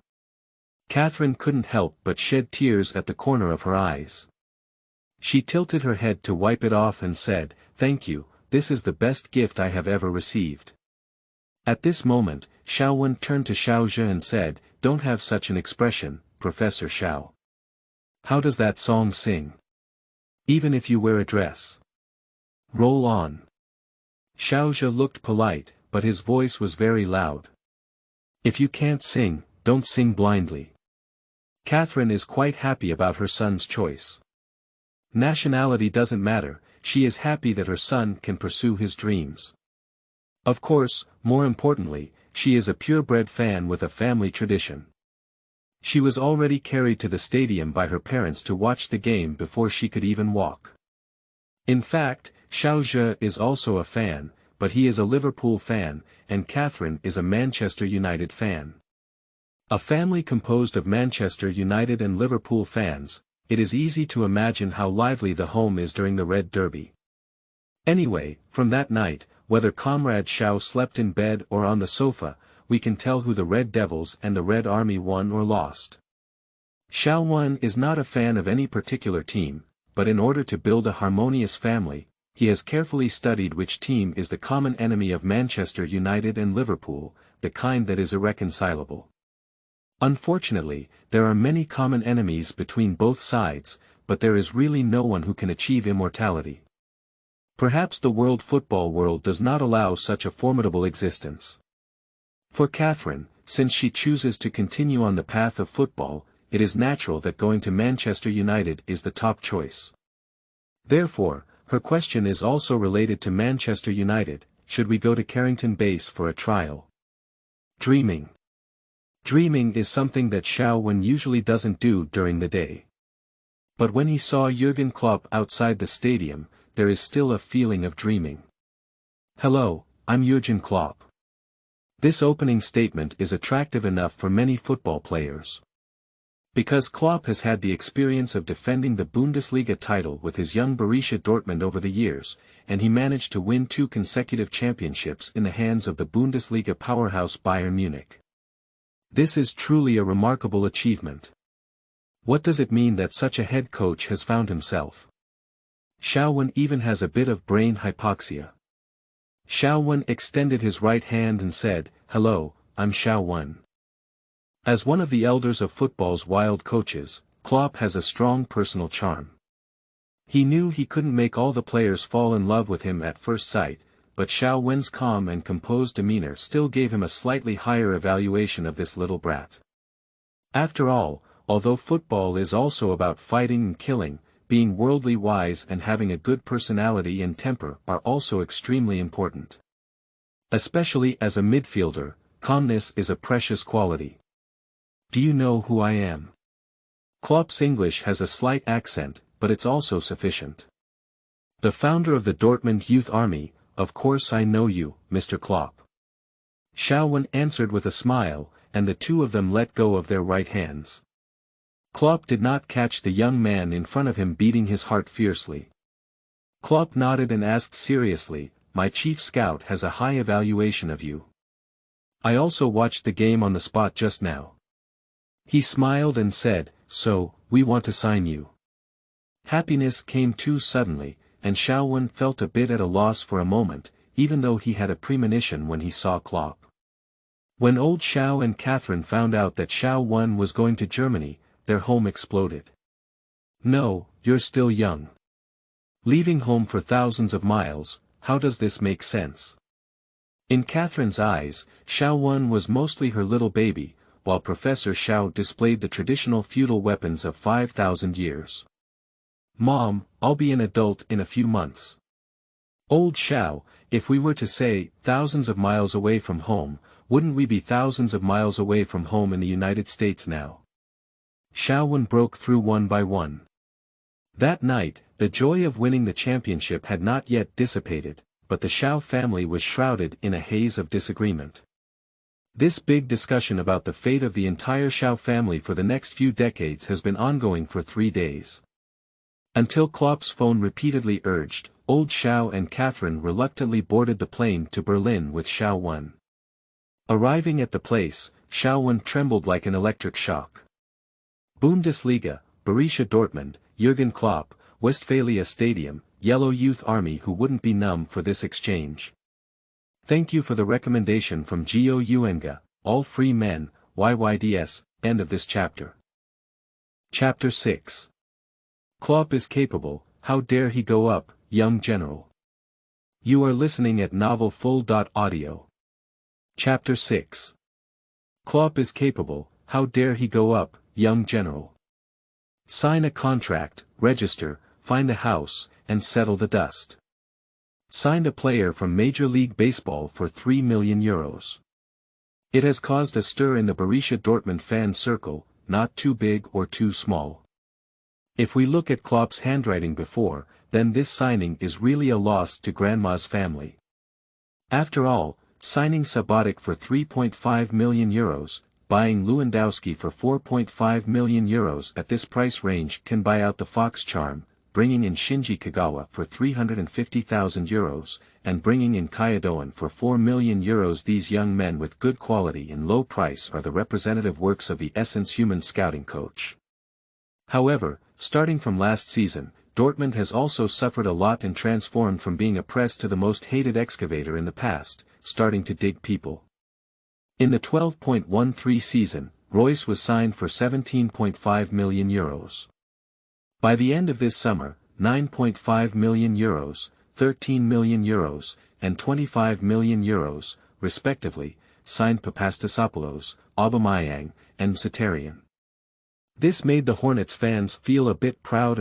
Catherine couldn't help but shed tears at the corner of her eyes. She tilted her head to wipe it off and said, "Thank you, this is the best gift I have ever received." At this moment, Xiao turned to Xiaozhe and said, "Don't have such an expression, Professor Xiao. How does that song sing? Even if you wear a dress. Roll on." Xiaozhe looked polite, but his voice was very loud. "If you can't sing, don't sing blindly." Catherine is quite happy about her son's choice. Nationality doesn't matter, she is happy that her son can pursue his dreams. Of course, more importantly, she is a purebred fan with a family tradition. She was already carried to the stadium by her parents to watch the game before she could even walk. In fact, Xiao is also a fan, but he is a Liverpool fan, and Catherine is a Manchester United fan. A family composed of Manchester United and Liverpool fans, it is easy to imagine how lively the home is during the Red Derby. Anyway, from that night, whether Comrade Xiao slept in bed or on the sofa, we can tell who the Red Devils and the Red Army won or lost. Xiao is not a fan of any particular team, but in order to build a harmonious family, he has carefully studied which team is the common enemy of Manchester United and Liverpool, the kind that is irreconcilable. Unfortunately, there are many common enemies between both sides, but there is really no one who can achieve immortality. Perhaps the football world does not allow such a formidable existence. For Catherine, since she chooses to continue on the path of football, it is natural that going to Manchester United is the top choice. Therefore, her question is also related to Manchester United: should we go to Carrington Base for a trial? Dreaming. Dreaming is something that Xiao usually doesn't do during the day. But when he saw Jurgen Klopp outside the stadium, there is still a feeling of dreaming. Hello, I'm Jurgen Klopp. This opening statement is attractive enough for many football players. Because Klopp has had the experience of defending the Bundesliga title with his young Borussia Dortmund over the years, and he managed to win 2 consecutive championships in the hands of the Bundesliga powerhouse Bayern Munich. This is truly a remarkable achievement. What does it mean that such a head coach has found himself? Xiao even has a bit of brain hypoxia. Xiao extended his right hand and said, "Hello, I'm Xiao." As one of the elders of football's wild coaches, Klopp has a strong personal charm. He knew he couldn't make all the players fall in love with him at first sight, but Xiao's calm and composed demeanor still gave him a slightly higher evaluation of this little brat. After all, although football is also about fighting and killing, being worldly wise and having a good personality and temper are also extremely important. Especially as a midfielder, calmness is a precious quality. Do you know who I am? Klopp's English has a slight accent, but it's also sufficient. The founder of the Dortmund Youth Army. Of course I know you, Mr. Klopp. Xiao answered with a smile, and the two of them let go of their right hands. Klopp did not catch the young man in front of him beating his heart fiercely. Klopp nodded and asked seriously, "My chief scout has a high evaluation of you. I also watched the game on the spot just now." He smiled and said, "So, we want to sign you." Happiness came too suddenly, and Xiao felt a bit at a loss for a moment, even though he had a premonition when he saw Klopp. When old Xiao and Catherine found out that Xiao was going to Germany, their home exploded. "No, you're still young. Leaving home for thousands of miles, how does this make sense?" In Catherine's eyes, Xiao was mostly her little baby, while Professor Xiao displayed the traditional feudal weapons of 5,000 years. "Mom, I'll be an adult in a few months." "Old Xiao, if we were to say, thousands of miles away from home, wouldn't we be thousands of miles away from home in the United States now?" Xiao broke through one by one. That night, the joy of winning the championship had not yet dissipated, but the Xiao family was shrouded in a haze of disagreement. This big discussion about the fate of the entire Xiao family for the next few decades has been ongoing for 3 days. Until Klopp's phone repeatedly urged, old Xiao and Catherine reluctantly boarded the plane to Berlin with Xiao. Arriving at the place, Xiao trembled like an electric shock. Bundesliga, Borussia Dortmund, Jurgen Klopp, Westphalia Stadium, Yellow Youth Army. Who wouldn't be numb for this exchange? Thank you for the recommendation from Gio Uenga, All Free Men, YYDS, end of this chapter. Chapter 6. Klopp is capable, how dare he go up, young general. You are listening at novelfull.audio. Chapter 6. Klopp is capable, how dare he go up, young general. Sign a contract, register, find a house, and settle the dust. Signed a player from Major League Baseball for €3 million. It has caused a stir in the Borussia Dortmund fan circle, not too big or too small. If we look at Klopp's handwriting before, then this signing is really a loss to Grandma's family. After all, signing Subotic for €3.5 million, buying Lewandowski for €4.5 million at this price range can buy out the Fox charm, bringing in Shinji Kagawa for €350,000, and bringing in Kyodoan for €4 million. These young men with good quality and low price are the representative works of the Essence Human scouting coach. However, starting from last season, Dortmund has also suffered a lot and transformed from being a press to the most hated excavator in the past, starting to dig people. In the 12.13 season, Royce was signed for €17.5 million. By the end of this summer, €9.5 million, €13 million, and €25 million, respectively, signed Papastasopoulos, Aubameyang, and Mkhitaryan. This made the Hornets fans feel a bit proud,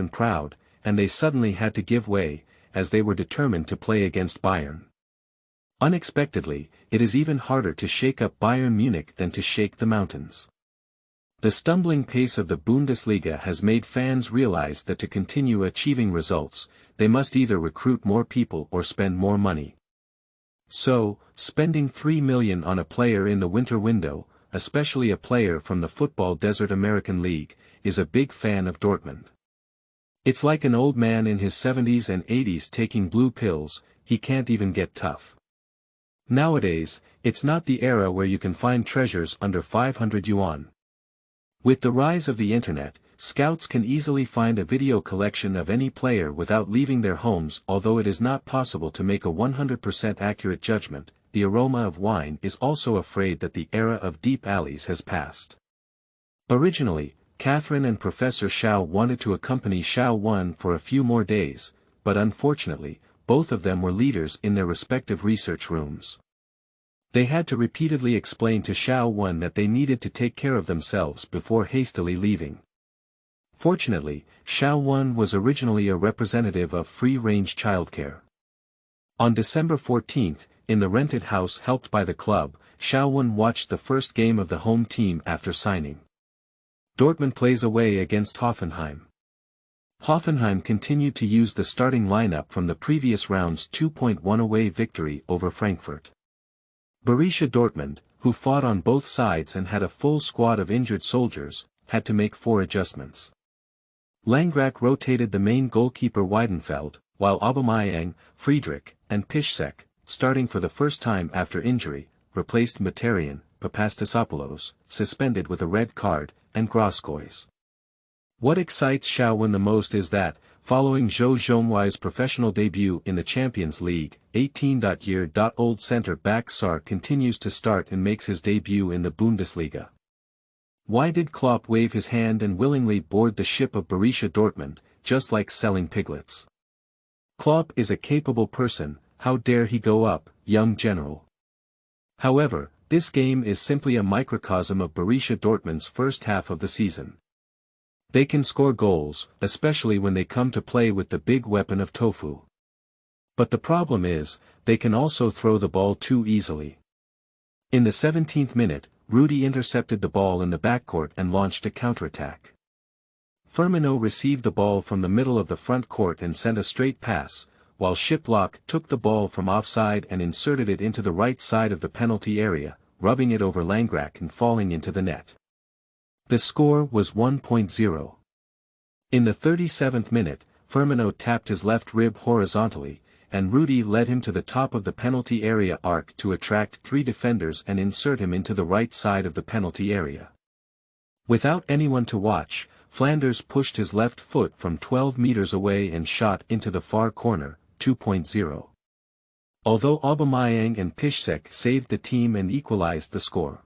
and they suddenly had to give way, as they were determined to play against Bayern. Unexpectedly, it is even harder to shake up Bayern Munich than to shake the mountains. The stumbling pace of the Bundesliga has made fans realize that to continue achieving results, they must either recruit more people or spend more money. So, spending €3 million on a player in the winter window, especially a player from the Football Desert American League, is a big fan of Dortmund. It's like an old man in his 70s and 80s taking blue pills, he can't even get tough. Nowadays, it's not the era where you can find treasures under 500 yuan. With the rise of the internet, scouts can easily find a video collection of any player without leaving their homes. Although it is not possible to make a 100% accurate judgment, the aroma of wine is also afraid that the era of deep alleys has passed. Originally, Catherine and Professor Shao wanted to accompany Shao Wan for a few more days, but unfortunately, both of them were leaders in their respective research rooms. They had to repeatedly explain to Shao Wan that they needed to take care of themselves before hastily leaving. Fortunately, Shao Wan was originally a representative of free-range childcare. On December 14, in the rented house helped by the club, Shao Wan watched the first game of the home team after signing. Dortmund plays away against Hoffenheim. Hoffenheim continued to use the starting lineup from the previous round's 2-1 away victory over Frankfurt. Borussia Dortmund, who fought on both sides and had a full squad of injured soldiers, had to make 4 adjustments. Langrak rotated the main goalkeeper Weidenfeld, while Aubameyang, Friedrich, and Piszczek, starting for the first time after injury, replaced Mkhitaryan, Papastasopoulos, suspended with a red card, and Grosskois. What excites Shao Wan the most is that, following Zhou Zhongwei's professional debut in the Champions League, 18-year-old centre-back Sarr continues to start and makes his debut in the Bundesliga. Why did Klopp wave his hand and willingly board the ship of Borussia Dortmund, just like selling piglets? Klopp is a capable person, how dare he go up, young general. However, this game is simply a microcosm of Borussia Dortmund's first half of the season. They can score goals, especially when they come to play with the big weapon of tofu. But the problem is, they can also throw the ball too easily. In the 17th minute, Rudy intercepted the ball in the backcourt and launched a counterattack. Firmino received the ball from the middle of the front court and sent a straight pass, while Shiplock took the ball from offside and inserted it into the right side of the penalty area, rubbing it over Langrak and falling into the net. The score was 1-0. In the 37th minute, Firmino tapped his left rib horizontally, and Rudy led him to the top of the penalty area arc to attract 3 defenders and insert him into the right side of the penalty area. Without anyone to watch, Flanders pushed his left foot from 12 meters away and shot into the far corner, 2-0. Although Aubameyang and Piszczek saved the team and equalized the score.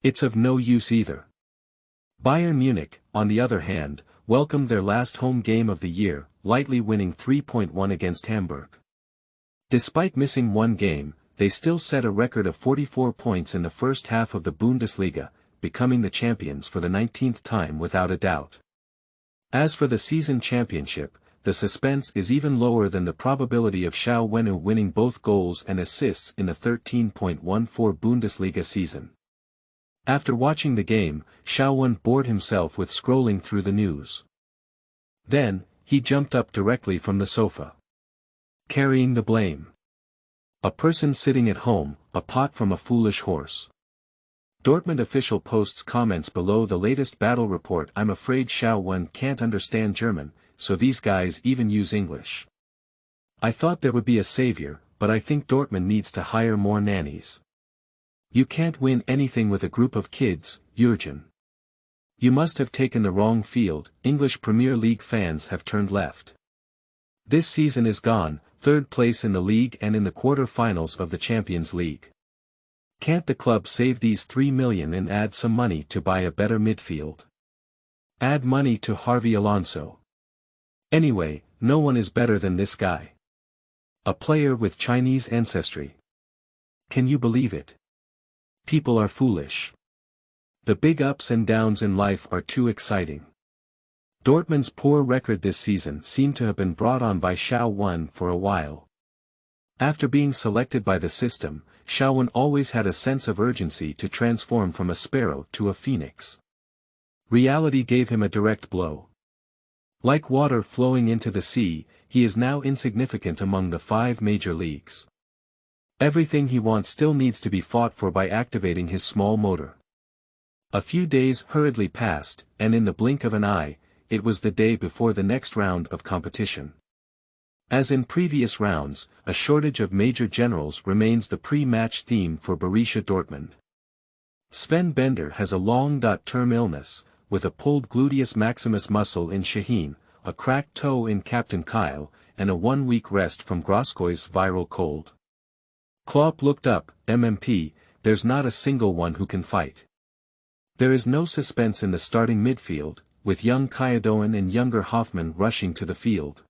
It's of no use either. Bayern Munich, on the other hand, welcomed their last home game of the year, lightly winning 3-1 against Hamburg. Despite missing 1 game, they still set a record of 44 points in the first half of the Bundesliga, becoming the champions for the 19th time without a doubt. As for the season championship, the suspense is even lower than the probability of Xiao Wenwu winning both goals and assists in the 13.14 Bundesliga season. After watching the game, Xiao Wen bored himself with scrolling through the news. Then, he jumped up directly from the sofa, carrying the blame. A person sitting at home, a pot from a foolish horse. Dortmund official posts comments below the latest battle report. I'm afraid Xiao Wen can't understand German, so these guys even use English. I thought there would be a savior, but I think Dortmund needs to hire more nannies. You can't win anything with a group of kids, Jurgen. You must have taken the wrong field. English Premier League fans have turned left. This season is gone, third place in the league and in the quarter-finals of the Champions League. Can't the club save these 3 million and add some money to buy a better midfield? Add money to Harvey Alonso. Anyway, no one is better than this guy. A player with Chinese ancestry. Can you believe it? People are foolish. The big ups and downs in life are too exciting. Dortmund's poor record this season seemed to have been brought on by Xiao Wen for a while. After being selected by the system, Xiao Wen always had a sense of urgency to transform from a sparrow to a phoenix. Reality gave him a direct blow. Like water flowing into the sea, he is now insignificant among the 5 major leagues. Everything he wants still needs to be fought for by activating his small motor. A few days hurriedly passed, and in the blink of an eye, it was the day before the next round of competition. As in previous rounds, a shortage of major generals remains the pre-match theme for Borussia Dortmund. Sven Bender has a long-term illness, with a pulled gluteus maximus muscle in Shaheen, a cracked toe in Captain Kyle, and a 1-week rest from Groskoy's viral cold. Klopp looked up. MMP, there's not a single one who can fight. There is no suspense in the starting midfield, with young Kyadoan and younger Hoffmann rushing to the field.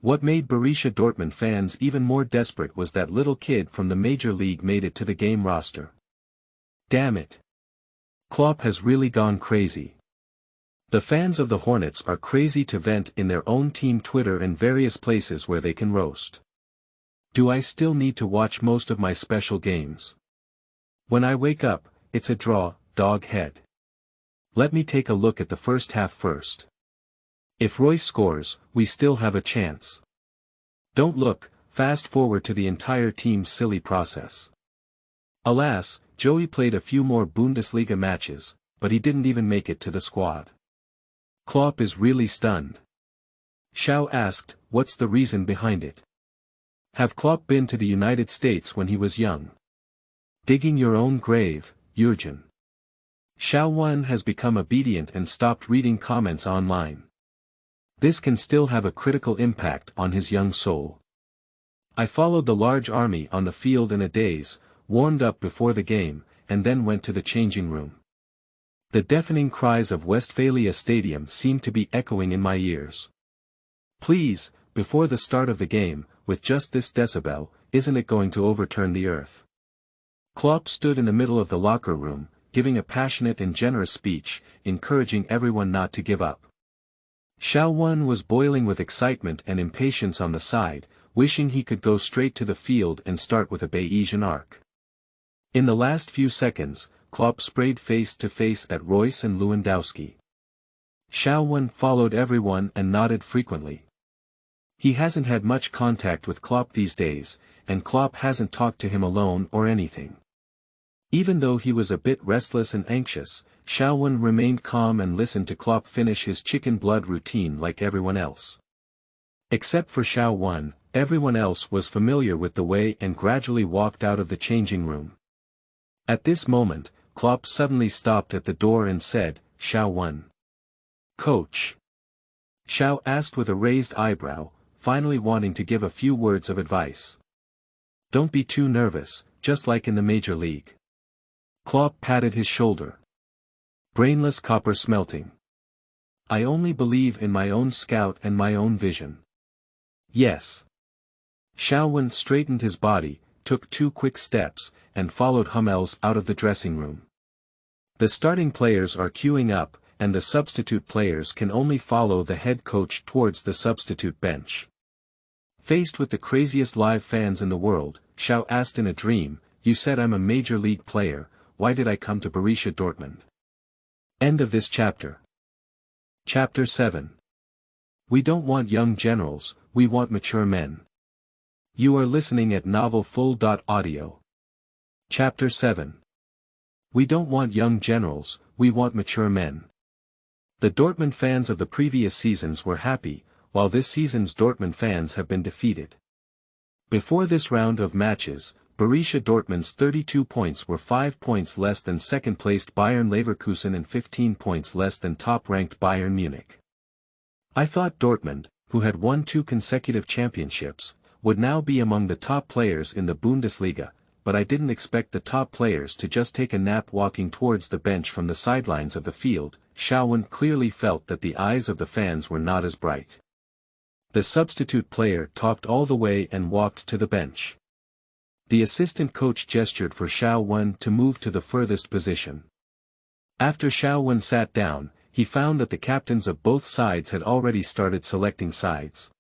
What made Borussia Dortmund fans even more desperate was that little kid from the Major League made it to the game roster. Damn it. Klopp has really gone crazy. The fans of the Hornets are crazy to vent in their own team Twitter and various places where they can roast. Do I still need to watch most of my special games? When I wake up, it's a draw, dog head. Let me take a look at the first half first. If Royce scores, we still have a chance. Don't look, fast forward to the entire team's silly process. Alas, Joey played a few more Bundesliga matches, but he didn't even make it to the squad. Klopp is really stunned. Xiao asked, what's the reason behind it? Have Klopp been to the United States when he was young? Digging your own grave, Jurgen. Xiao Wen has become obedient and stopped reading comments online. This can still have a critical impact on his young soul. I followed the large army on the field in a daze, warmed up before the game, and then went to the changing room. The deafening cries of Westphalia Stadium seemed to be echoing in my ears. Please, before the start of the game, with just this decibel, isn't it going to overturn the earth? Klopp stood in the middle of the locker room, giving a passionate and generous speech, encouraging everyone not to give up. Xiao Wen was boiling with excitement and impatience on the side, wishing he could go straight to the field and start with a Bayesian arc. In the last few seconds, Klopp sprayed face-to-face at Royce and Lewandowski. Xiao Wen followed everyone and nodded frequently. He hasn't had much contact with Klopp these days, and Klopp hasn't talked to him alone or anything. Even though he was a bit restless and anxious, Xiao Wen remained calm and listened to Klopp finish his chicken blood routine like everyone else. Except for Xiao Wen, everyone else was familiar with the way and gradually walked out of the changing room. At this moment, Klopp suddenly stopped at the door and said, Xiao Wen. Coach. Xiao asked with a raised eyebrow, finally wanting to give a few words of advice. Don't be too nervous, just like in the Major League. Klopp patted his shoulder. Brainless copper smelting. I only believe in my own scout and my own vision. Yes. Xiao Wen straightened his body, took 2 quick steps, and followed Hummels out of the dressing room. The starting players are queuing up, and the substitute players can only follow the head coach towards the substitute bench. Faced with the craziest live fans in the world, Shaw asked in a dream, "You said I'm a major league player, why did I come to Borussia Dortmund?" End of this chapter. Chapter 7. We don't want young generals, we want mature men. You are listening at novelfull.audio. Chapter 7. We don't want young generals, we want mature men. The Dortmund fans of the previous seasons were happy, while this season's Dortmund fans have been defeated. Before this round of matches, Borussia Dortmund's 32 points were 5 points less than second-placed Bayern Leverkusen and 15 points less than top-ranked Bayern Munich. I thought Dortmund, who had won 2 consecutive championships, would now be among the top players in the Bundesliga, but I didn't expect the top players to just take a nap walking towards the bench from the sidelines of the field. Showdown clearly felt that the eyes of the fans were not as bright. The substitute player talked all the way and walked to the bench. The assistant coach gestured for Showdown to move to the furthest position. After Showdown sat down, he found that the captains of both sides had already started selecting sides.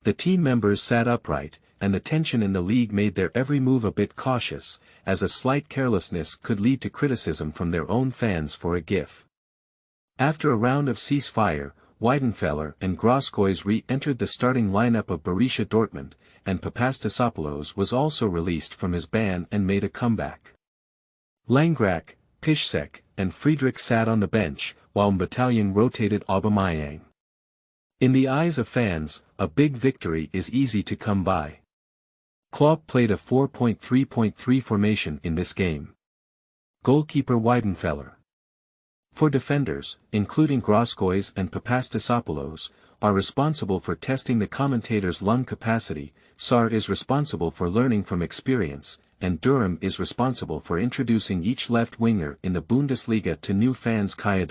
The team members sat upright, and the tension in the league made their every move a bit cautious, as a slight carelessness could lead to criticism from their own fans for a gif. After a round of ceasefire, Weidenfeller and Groskois re-entered the starting lineup of Borussia Dortmund, and Papastasopoulos was also released from his ban and made a comeback. Langrak, Piszczek, and Friedrich sat on the bench, while Mkhitaryan rotated Aubameyang. In the eyes of fans, a big victory is easy to come by. Klopp played a 4-3-3 formation in this game. Goalkeeper Weidenfeller. For defenders, including Groskois and Papastasopoulos, are responsible for testing the commentator's lung capacity, Sarr is responsible for learning from experience, and Durham is responsible for introducing each left winger in the Bundesliga to new fans. Kaya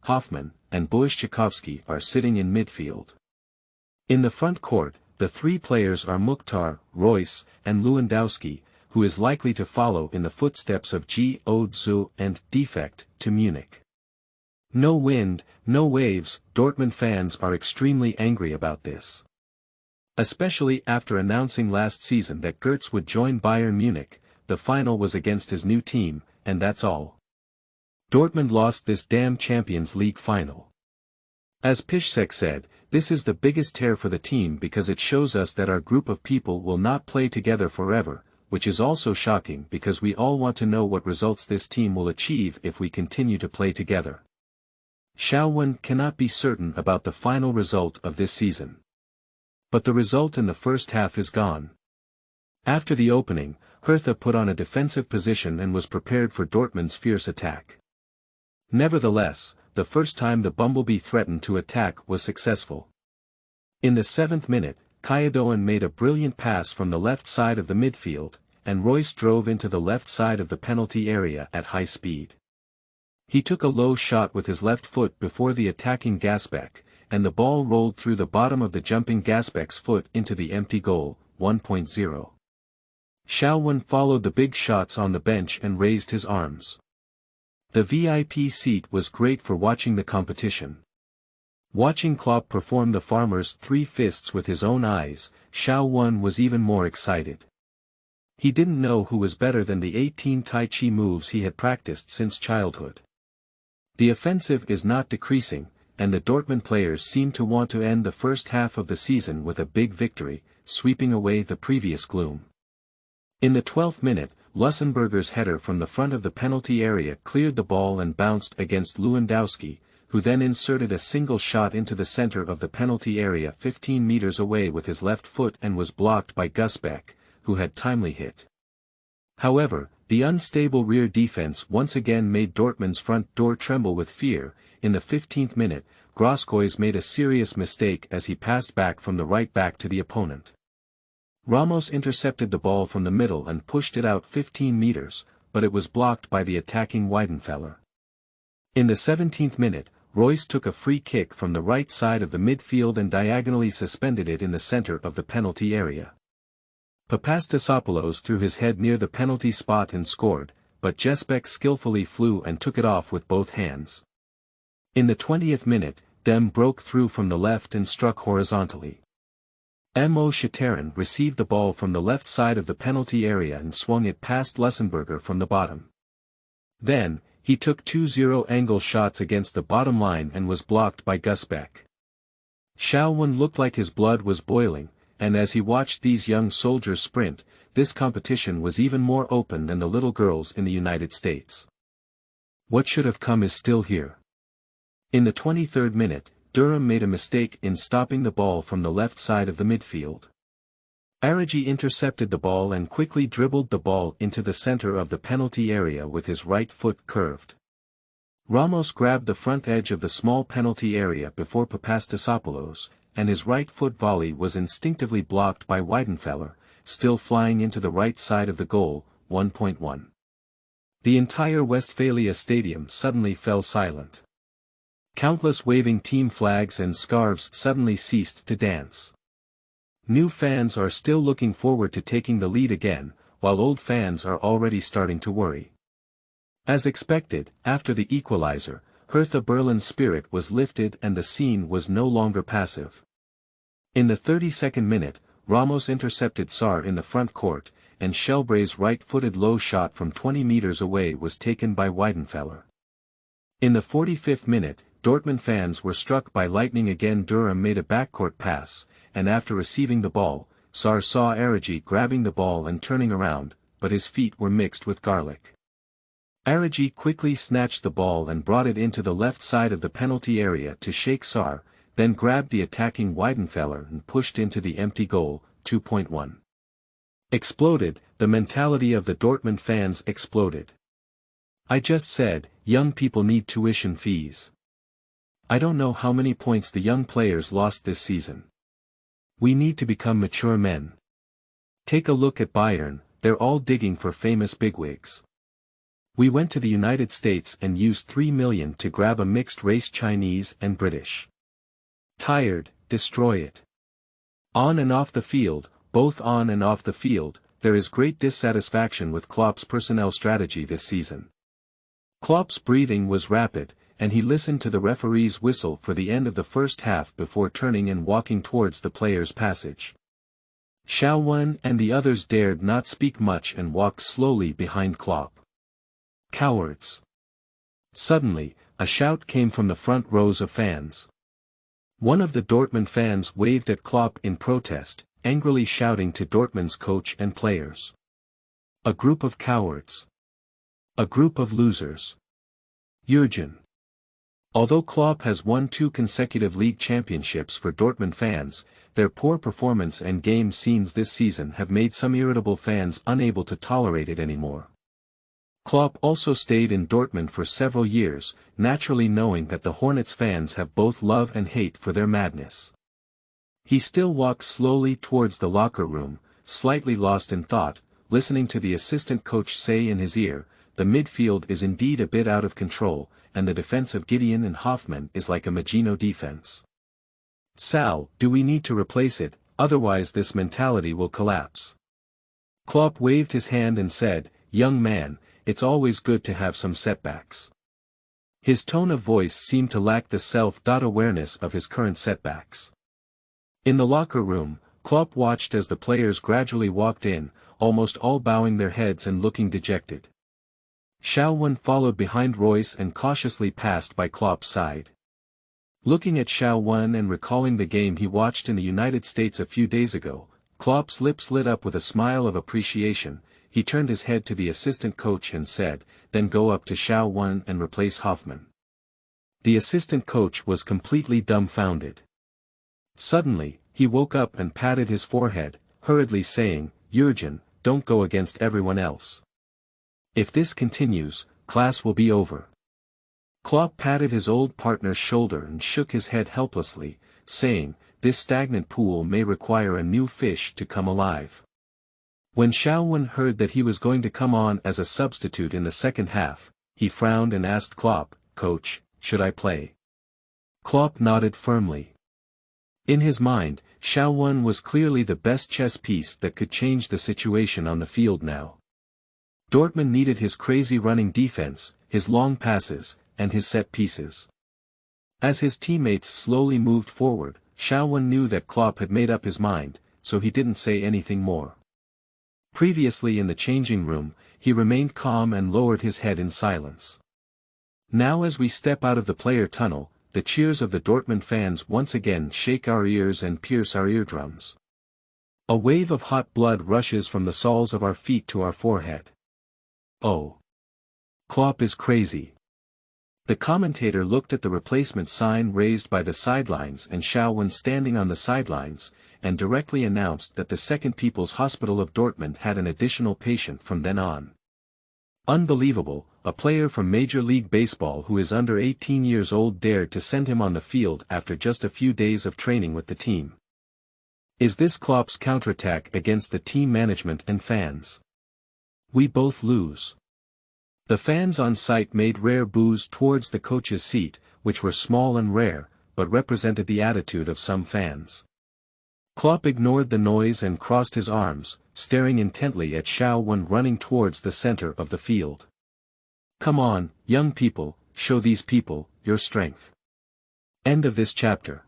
Hoffmann, and Błaszczykowski are sitting in midfield. In the front court, the 3 players are Mukhtar, Royce, and Lewandowski, who is likely to follow in the footsteps of Özil and Defect to Munich. No wind, no waves. Dortmund fans are extremely angry about this. Especially after announcing last season that Götze would join Bayern Munich, the final was against his new team, and that's all. Dortmund lost this damn Champions League final. As Piszczek said, this is the biggest tear for the team because it shows us that our group of people will not play together forever, which is also shocking because we all want to know what results this team will achieve if we continue to play together. Showdown cannot be certain about the final result of this season. But the result in the first half is gone. After the opening, Hertha put on a defensive position and was prepared for Dortmund's fierce attack. Nevertheless, the first time the Bumblebee threatened to attack was successful. In the 7th minute, Kaya made a brilliant pass from the left side of the midfield, and Royce drove into the left side of the penalty area at high speed. He took a low shot with his left foot before the attacking Gasbeck, and the ball rolled through the bottom of the jumping Gasbeck's foot into the empty goal, 1.0. Showdown followed the big shots on the bench and raised his arms. The VIP seat was great for watching the competition. Watching Klopp perform the farmer's 3 fists with his own eyes, Showdown was even more excited. He didn't know who was better than the 18 Tai Chi moves he had practiced since childhood. The offensive is not decreasing, and the Dortmund players seem to want to end the first half of the season with a big victory, sweeping away the previous gloom. In the 12th minute, Lussenberger's header from the front of the penalty area cleared the ball and bounced against Lewandowski, who then inserted a single shot into the center of the penalty area 15 meters away with his left foot and was blocked by Gasbeck, who had timely hit. However, the unstable rear defense once again made Dortmund's front door tremble with fear. In the 15th minute, Groskois made a serious mistake as he passed back from the right back to the opponent. Ramos intercepted the ball from the middle and pushed it out 15 meters, but it was blocked by the attacking Weidenfeller. In the 17th minute, Royce took a free kick from the right side of the midfield and diagonally suspended it in the center of the penalty area. Papastasopoulos threw his head near the penalty spot and scored, but Gasbeck skillfully flew and took it off with both hands. In the 20th minute, Dem broke through from the left and struck horizontally. Mo Shateran received the ball from the left side of the penalty area and swung it past Lussenberger from the bottom. Then, he took 2-0 angle shots against the bottom line and was blocked by Gus Beck. Shaowen looked like his blood was boiling, and as he watched these young soldiers sprint, this competition was even more open than the little girls in the United States. What should have come is still here. In the 23rd minute, Durham made a mistake in stopping the ball from the left side of the midfield. Arigi intercepted the ball and quickly dribbled the ball into the center of the penalty area with his right foot curved. Ramos grabbed the front edge of the small penalty area before Papastasopoulos, and his right foot volley was instinctively blocked by Weidenfeller, still flying into the right side of the goal. 1.1. The entire Westphalia stadium suddenly fell silent. Countless waving team flags and scarves suddenly ceased to dance. New fans are still looking forward to taking the lead again, while old fans are already starting to worry. As expected, after the equalizer, Hertha Berlin's spirit was lifted and the scene was no longer passive. In the 32nd minute, Ramos intercepted Sarr in the front court, and Shelbray's right-footed low shot from 20 meters away was taken by Weidenfeller. In the 45th minute, Dortmund fans were struck by lightning again. Durham made a backcourt pass, and after receiving the ball, Sarr saw Arigi grabbing the ball and turning around, but his feet were mixed with garlic. Arigi quickly snatched the ball and brought it into the left side of the penalty area to shake Sarr, then grabbed the attacking Weidenfeller and pushed into the empty goal. 2.1. Exploded, the mentality of the Dortmund fans exploded. I just said, young people need tuition fees. I don't know how many points the young players lost this season. We need to become mature men. Take a look at Bayern, they're all digging for famous bigwigs. We went to the United States and used $3 million to grab a mixed-race Chinese and British. Tired, destroy it. On and off the field, both on and off the field, there is great dissatisfaction with Klopp's personnel strategy this season. Klopp's breathing was rapid, and he listened to the referee's whistle for the end of the first half before turning and walking towards the players' passage. Shaowen and the others dared not speak much and walked slowly behind Klopp. Cowards. Suddenly, a shout came from the front rows of fans. One of the Dortmund fans waved at Klopp in protest, angrily shouting to Dortmund's coach and players. A group of cowards. A group of losers. Jurgen. Although Klopp has won 2 consecutive league championships for Dortmund fans, their poor performance and game scenes this season have made some irritable fans unable to tolerate it anymore. Klopp also stayed in Dortmund for several years, naturally knowing that the Hornets fans have both love and hate for their madness. He still walks slowly towards the locker room, slightly lost in thought, listening to the assistant coach say in his ear, "The midfield is indeed a bit out of control, and the defense of Gideon and Hoffman is like a Maginot defense. Sal, do we need to replace it, otherwise this mentality will collapse." Klopp waved his hand and said, "Young man, it's always good to have some setbacks." His tone of voice seemed to lack the self-awareness of his current setbacks. In the locker room, Klopp watched as the players gradually walked in, almost all bowing their heads and looking dejected. Shaowen followed behind Royce and cautiously passed by Klopp's side. Looking at Shaowen and recalling the game he watched in the United States a few days ago, Klopp's lips lit up with a smile of appreciation. He turned his head to the assistant coach and said, "Then go up to Shaowen and replace Hoffman." The assistant coach was completely dumbfounded. Suddenly, he woke up and patted his forehead, hurriedly saying, "Jurgen, don't go against everyone else. If this continues, class will be over." Klopp patted his old partner's shoulder and shook his head helplessly, saying, "This stagnant pool may require a new fish to come alive." When Shaowen heard that he was going to come on as a substitute in the second half, he frowned and asked Klopp, "Coach, should I play?" Klopp nodded firmly. In his mind, Shaowen was clearly the best chess piece that could change the situation on the field now. Dortmund needed his crazy running defense, his long passes, and his set pieces. As his teammates slowly moved forward, Showdown knew that Klopp had made up his mind, so he didn't say anything more. Previously in the changing room, he remained calm and lowered his head in silence. Now as we step out of the player tunnel, the cheers of the Dortmund fans once again shake our ears and pierce our eardrums. A wave of hot blood rushes from the soles of our feet to our forehead. Oh! Klopp is crazy. The commentator looked at the replacement sign raised by the sidelines and Showdown standing on the sidelines, and directly announced that the Second People's Hospital of Dortmund had an additional patient from then on. Unbelievable, a player from Major League Baseball who is under 18 years old dared to send him on the field after just a few days of training with the team. Is this Klopp's counterattack against the team management and fans? We both lose. The fans on site made rare boos towards the coach's seat, which were small and rare, but represented the attitude of some fans. Klopp ignored the noise and crossed his arms, staring intently at Showdown running towards the center of the field. Come on, young people, show these people your strength. End of this chapter.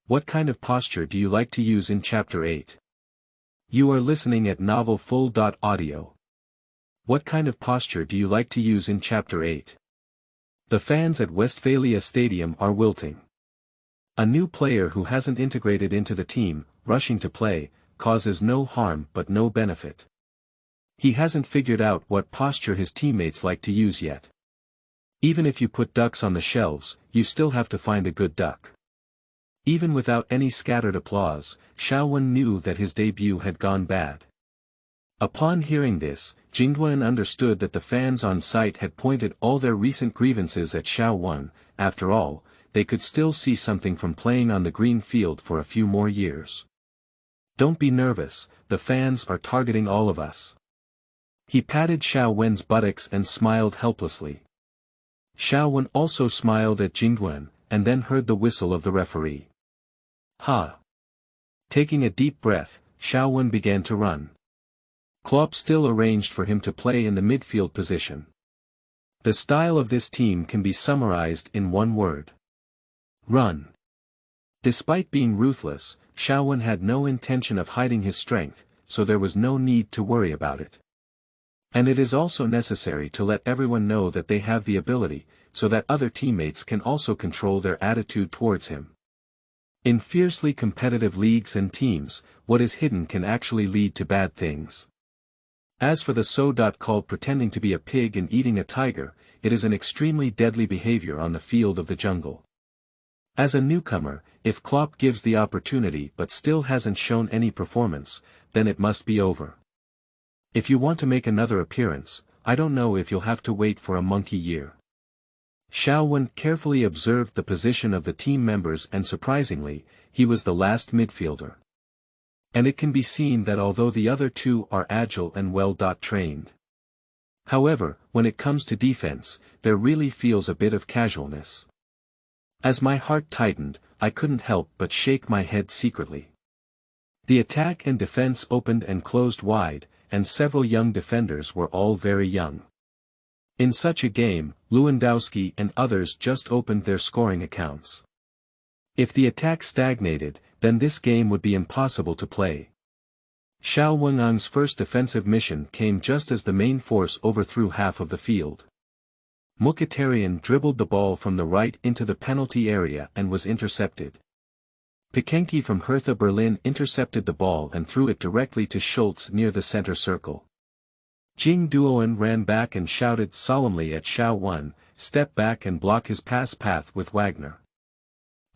What kind of posture do you like to use in Chapter 8? You are listening at novelfull.audio. What kind of posture do you like to use in Chapter 8? The fans at Westphalia Stadium are wilting. A new player who hasn't integrated into the team, rushing to play, causes no harm but no benefit. He hasn't figured out what posture his teammates like to use yet. Even if you put ducks on the shelves, you still have to find a good duck. Even without any scattered applause, Showdown knew that his debut had gone bad. Upon hearing this, Jingwen understood that the fans on site had pointed all their recent grievances at Showdown. After all, they could still see something from playing on the green field for a few more years. Don't be nervous, the fans are targeting all of us. He patted Showdown's buttocks and smiled helplessly. Showdown also smiled at Jingwen, and then heard the whistle of the referee. Ha! Taking a deep breath, Showdown began to run. Klopp still arranged for him to play in the midfield position. The style of this team can be summarized in one word. Run. Despite being ruthless, Showdown had no intention of hiding his strength, so there was no need to worry about it. And it is also necessary to let everyone know that they have the ability, so that other teammates can also control their attitude towards him. In fiercely competitive leagues and teams, what is hidden can actually lead to bad things. As for the so-called pretending to be a pig and eating a tiger, it is an extremely deadly behavior on the field of the jungle. As a newcomer, if Klopp gives the opportunity but still hasn't shown any performance, then it must be over. If you want to make another appearance, I don't know if you'll have to wait for a monkey year. Showdown carefully observed the position of the team members and surprisingly, he was the last midfielder. And it can be seen that although the other two are agile and well-trained. However, when it comes to defense, there really feels a bit of casualness. As my heart tightened, I couldn't help but shake my head secretly. The attack and defense opened and closed wide, and several young defenders were all very young. In such a game, Lewandowski and others just opened their scoring accounts. If the attack stagnated, then this game would be impossible to play. Showdown's first defensive mission came just as the main force overthrew half of the field. Mkhitaryan dribbled the ball from the right into the penalty area and was intercepted. Pikenki from Hertha Berlin intercepted the ball and threw it directly to Schultz near the center circle. Jing Duoen ran back and shouted solemnly at Showdown, "Step back and block his pass path with Wagner."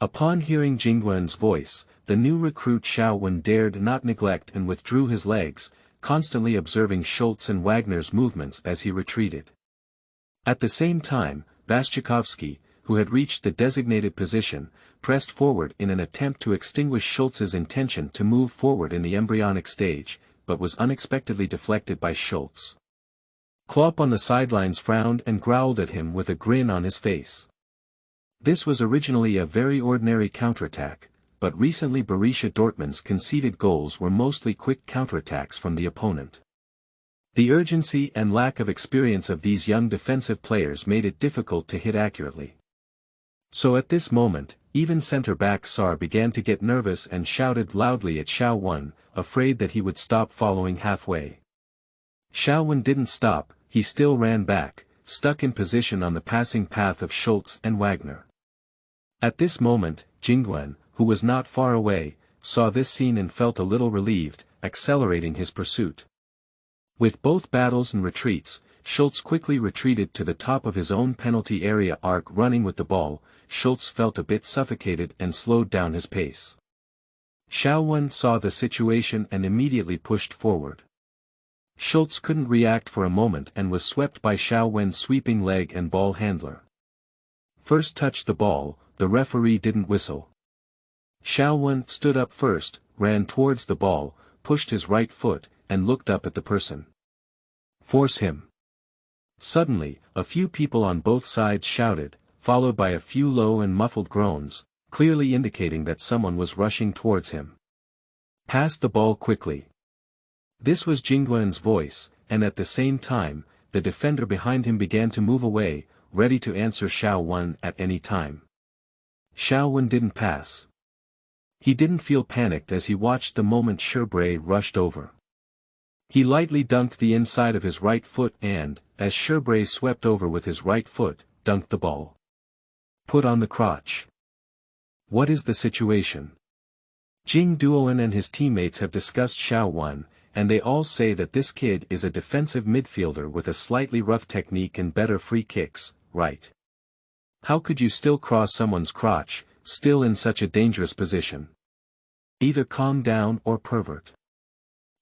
Upon hearing Jingwen's voice, the new recruit Showdown dared not neglect and withdrew his legs, constantly observing Schultz and Wagner's movements as he retreated. At the same time, Vaschikowski, who had reached the designated position, pressed forward in an attempt to extinguish Schultz's intention to move forward in the embryonic stage, but was unexpectedly deflected by Schultz. Klopp on the sidelines frowned and growled at him with a grin on his face. This was originally a very ordinary counterattack, but recently Borussia Dortmund's conceded goals were mostly quick counterattacks from the opponent. The urgency and lack of experience of these young defensive players made it difficult to hit accurately. So at this moment, even centre-back Sarr began to get nervous and shouted loudly at Showdown, afraid that he would stop following halfway. Showdown didn't stop, he still ran back, stuck in position on the passing path of Schultz and Wagner. At this moment, Jingwen, who was not far away, saw this scene and felt a little relieved, accelerating his pursuit. With both battles and retreats, Schultz quickly retreated to the top of his own penalty area arc running with the ball. Schultz felt a bit suffocated and slowed down his pace. Showdown saw the situation and immediately pushed forward. Schultz couldn't react for a moment and was swept by Showdown's sweeping leg and ball handler. First touched the ball, the referee didn't whistle. Showdown stood up first, ran towards the ball, pushed his right foot, and looked up at the person. Force him. Suddenly, a few people on both sides shouted, followed by a few low and muffled groans, clearly indicating that someone was rushing towards him. Pass the ball quickly. This was Jingwen's voice, and at the same time, the defender behind him began to move away, ready to answer Showdown at any time. Showdown didn't pass. He didn't feel panicked as he watched the moment Showdown rushed over. He lightly dunked the inside of his right foot and, as Showdown swept over with his right foot, dunked the ball. Put on the crotch. What is the situation? Jing Duoan and his teammates have discussed Showdown, and they all say that this kid is a defensive midfielder with a slightly rough technique and better free kicks, right? How could you still cross someone's crotch, still in such a dangerous position? Either calm down or pervert.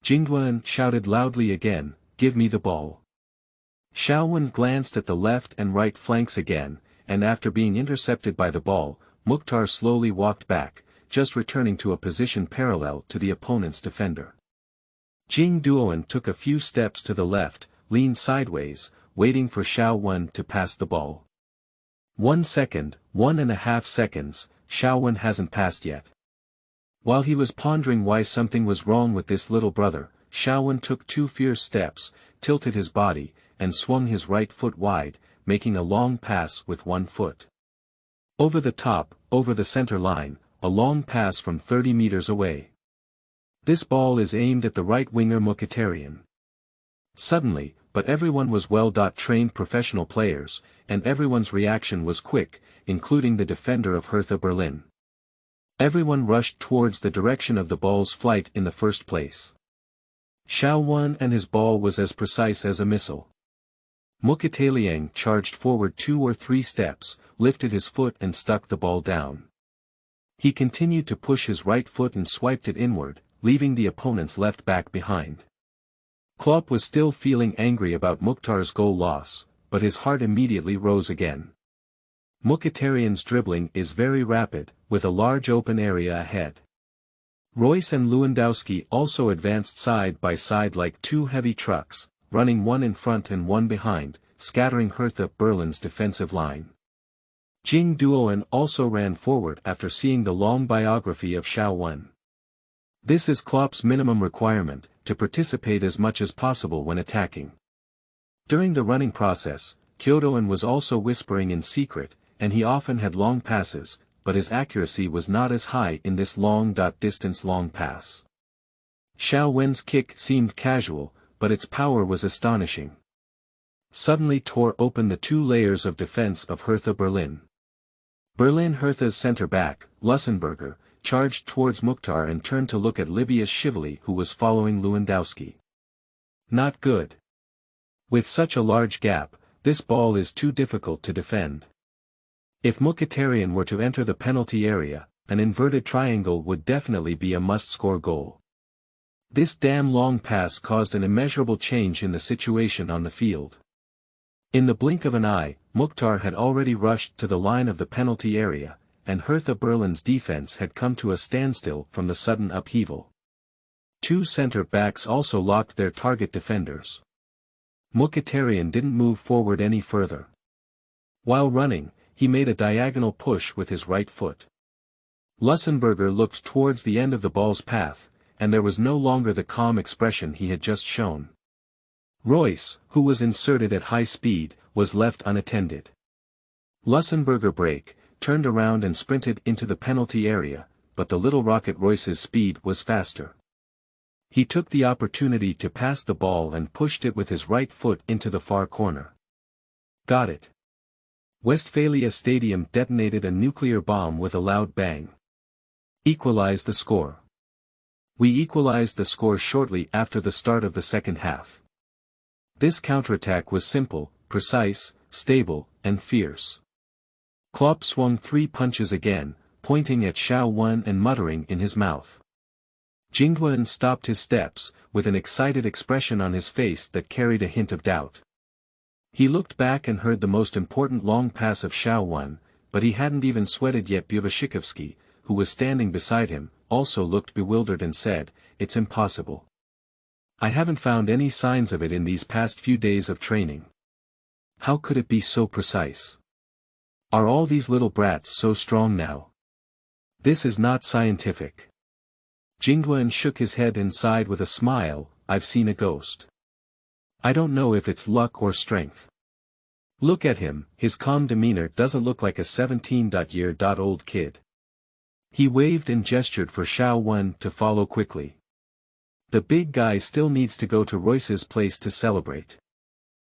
Jingwen shouted loudly again, give me the ball. Showdown glanced at the left and right flanks again, and after being intercepted by the ball, Mukhtar slowly walked back, just returning to a position parallel to the opponent's defender. Jing Duoan took a few steps to the left, leaned sideways, waiting for Showdown to pass the ball. 1 second, 1.5 seconds, Showdown hasn't passed yet. While he was pondering why something was wrong with this little brother, Showdown took 2 fierce steps, tilted his body, and swung his right foot wide, making a long pass with 1 foot. Over the top, over the center line, a long pass from 30 meters away. This ball is aimed at the right winger Mkhitaryan. Suddenly, but everyone was well-trained professional players, and everyone's reaction was quick, including the defender of Hertha Berlin. Everyone rushed towards the direction of the ball's flight in the first place. Showdown and his ball was as precise as a missile. Mkhitaryan charged forward 2 or 3 steps, lifted his foot and stuck the ball down. He continued to push his right foot and swiped it inward, leaving the opponent's left back behind. Klopp was still feeling angry about Mukhtar's goal loss, but his heart immediately rose again. Mkhitaryan's dribbling is very rapid, with a large open area ahead. Royce and Lewandowski also advanced side by side like 2 heavy trucks, running one in front and one behind, scattering Hertha Berlin's defensive line. Jing Duoan also ran forward after seeing the long biography of Showdown. This is Klopp's minimum requirement, to participate as much as possible when attacking. During the running process, Showdown was also whispering in secret, and he often had long passes, but his accuracy was not as high in this long-distance long pass. Showdown's kick seemed casual, but its power was astonishing. Suddenly tore open the 2 layers of defense of Hertha Berlin. Hertha's centre-back, Lussenberger, charged towards Mukhtar and turned to look at Libya's Shively who was following Lewandowski. Not good. With such a large gap, this ball is too difficult to defend. If Mkhitaryan were to enter the penalty area, an inverted triangle would definitely be a must-score goal. This damn long pass caused an immeasurable change in the situation on the field. In the blink of an eye, Mukhtar had already rushed to the line of the penalty area, and Hertha Berlin's defense had come to a standstill from the sudden upheaval. 2 centre-backs also locked their target defenders. Mkhitaryan didn't move forward any further. While running, he made a diagonal push with his right foot. Lussenberger looked towards the end of the ball's path, and there was no longer the calm expression he had just shown. Royce, who was inserted at high speed, was left unattended. Lussenberger break, turned around and sprinted into the penalty area, but the little rocket Royce's speed was faster. He took the opportunity to pass the ball and pushed it with his right foot into the far corner. Got it. Westphalia Stadium detonated a nuclear bomb with a loud bang. Equalized the score. We equalized the score shortly after the start of the second half. This counterattack was simple, precise, stable, and fierce. Klopp swung 3 punches again, pointing at Showdown and muttering in his mouth. Jingduan stopped his steps, with an excited expression on his face that carried a hint of doubt. He looked back and heard the most important long pass of Showdown, but he hadn't even sweated yet. Bubashikovsky, who was standing beside him, also looked bewildered and said, "It's impossible. I haven't found any signs of it in these past few days of training. How could it be so precise? Are all these little brats so strong now? This is not scientific." Jingduan shook his head and sighed with a smile, "I've seen a ghost. I don't know if it's luck or strength. Look at him, his calm demeanor doesn't look like a 17-year-old kid." He waved and gestured for Showdown to follow quickly. "The big guy still needs to go to Royce's place to celebrate."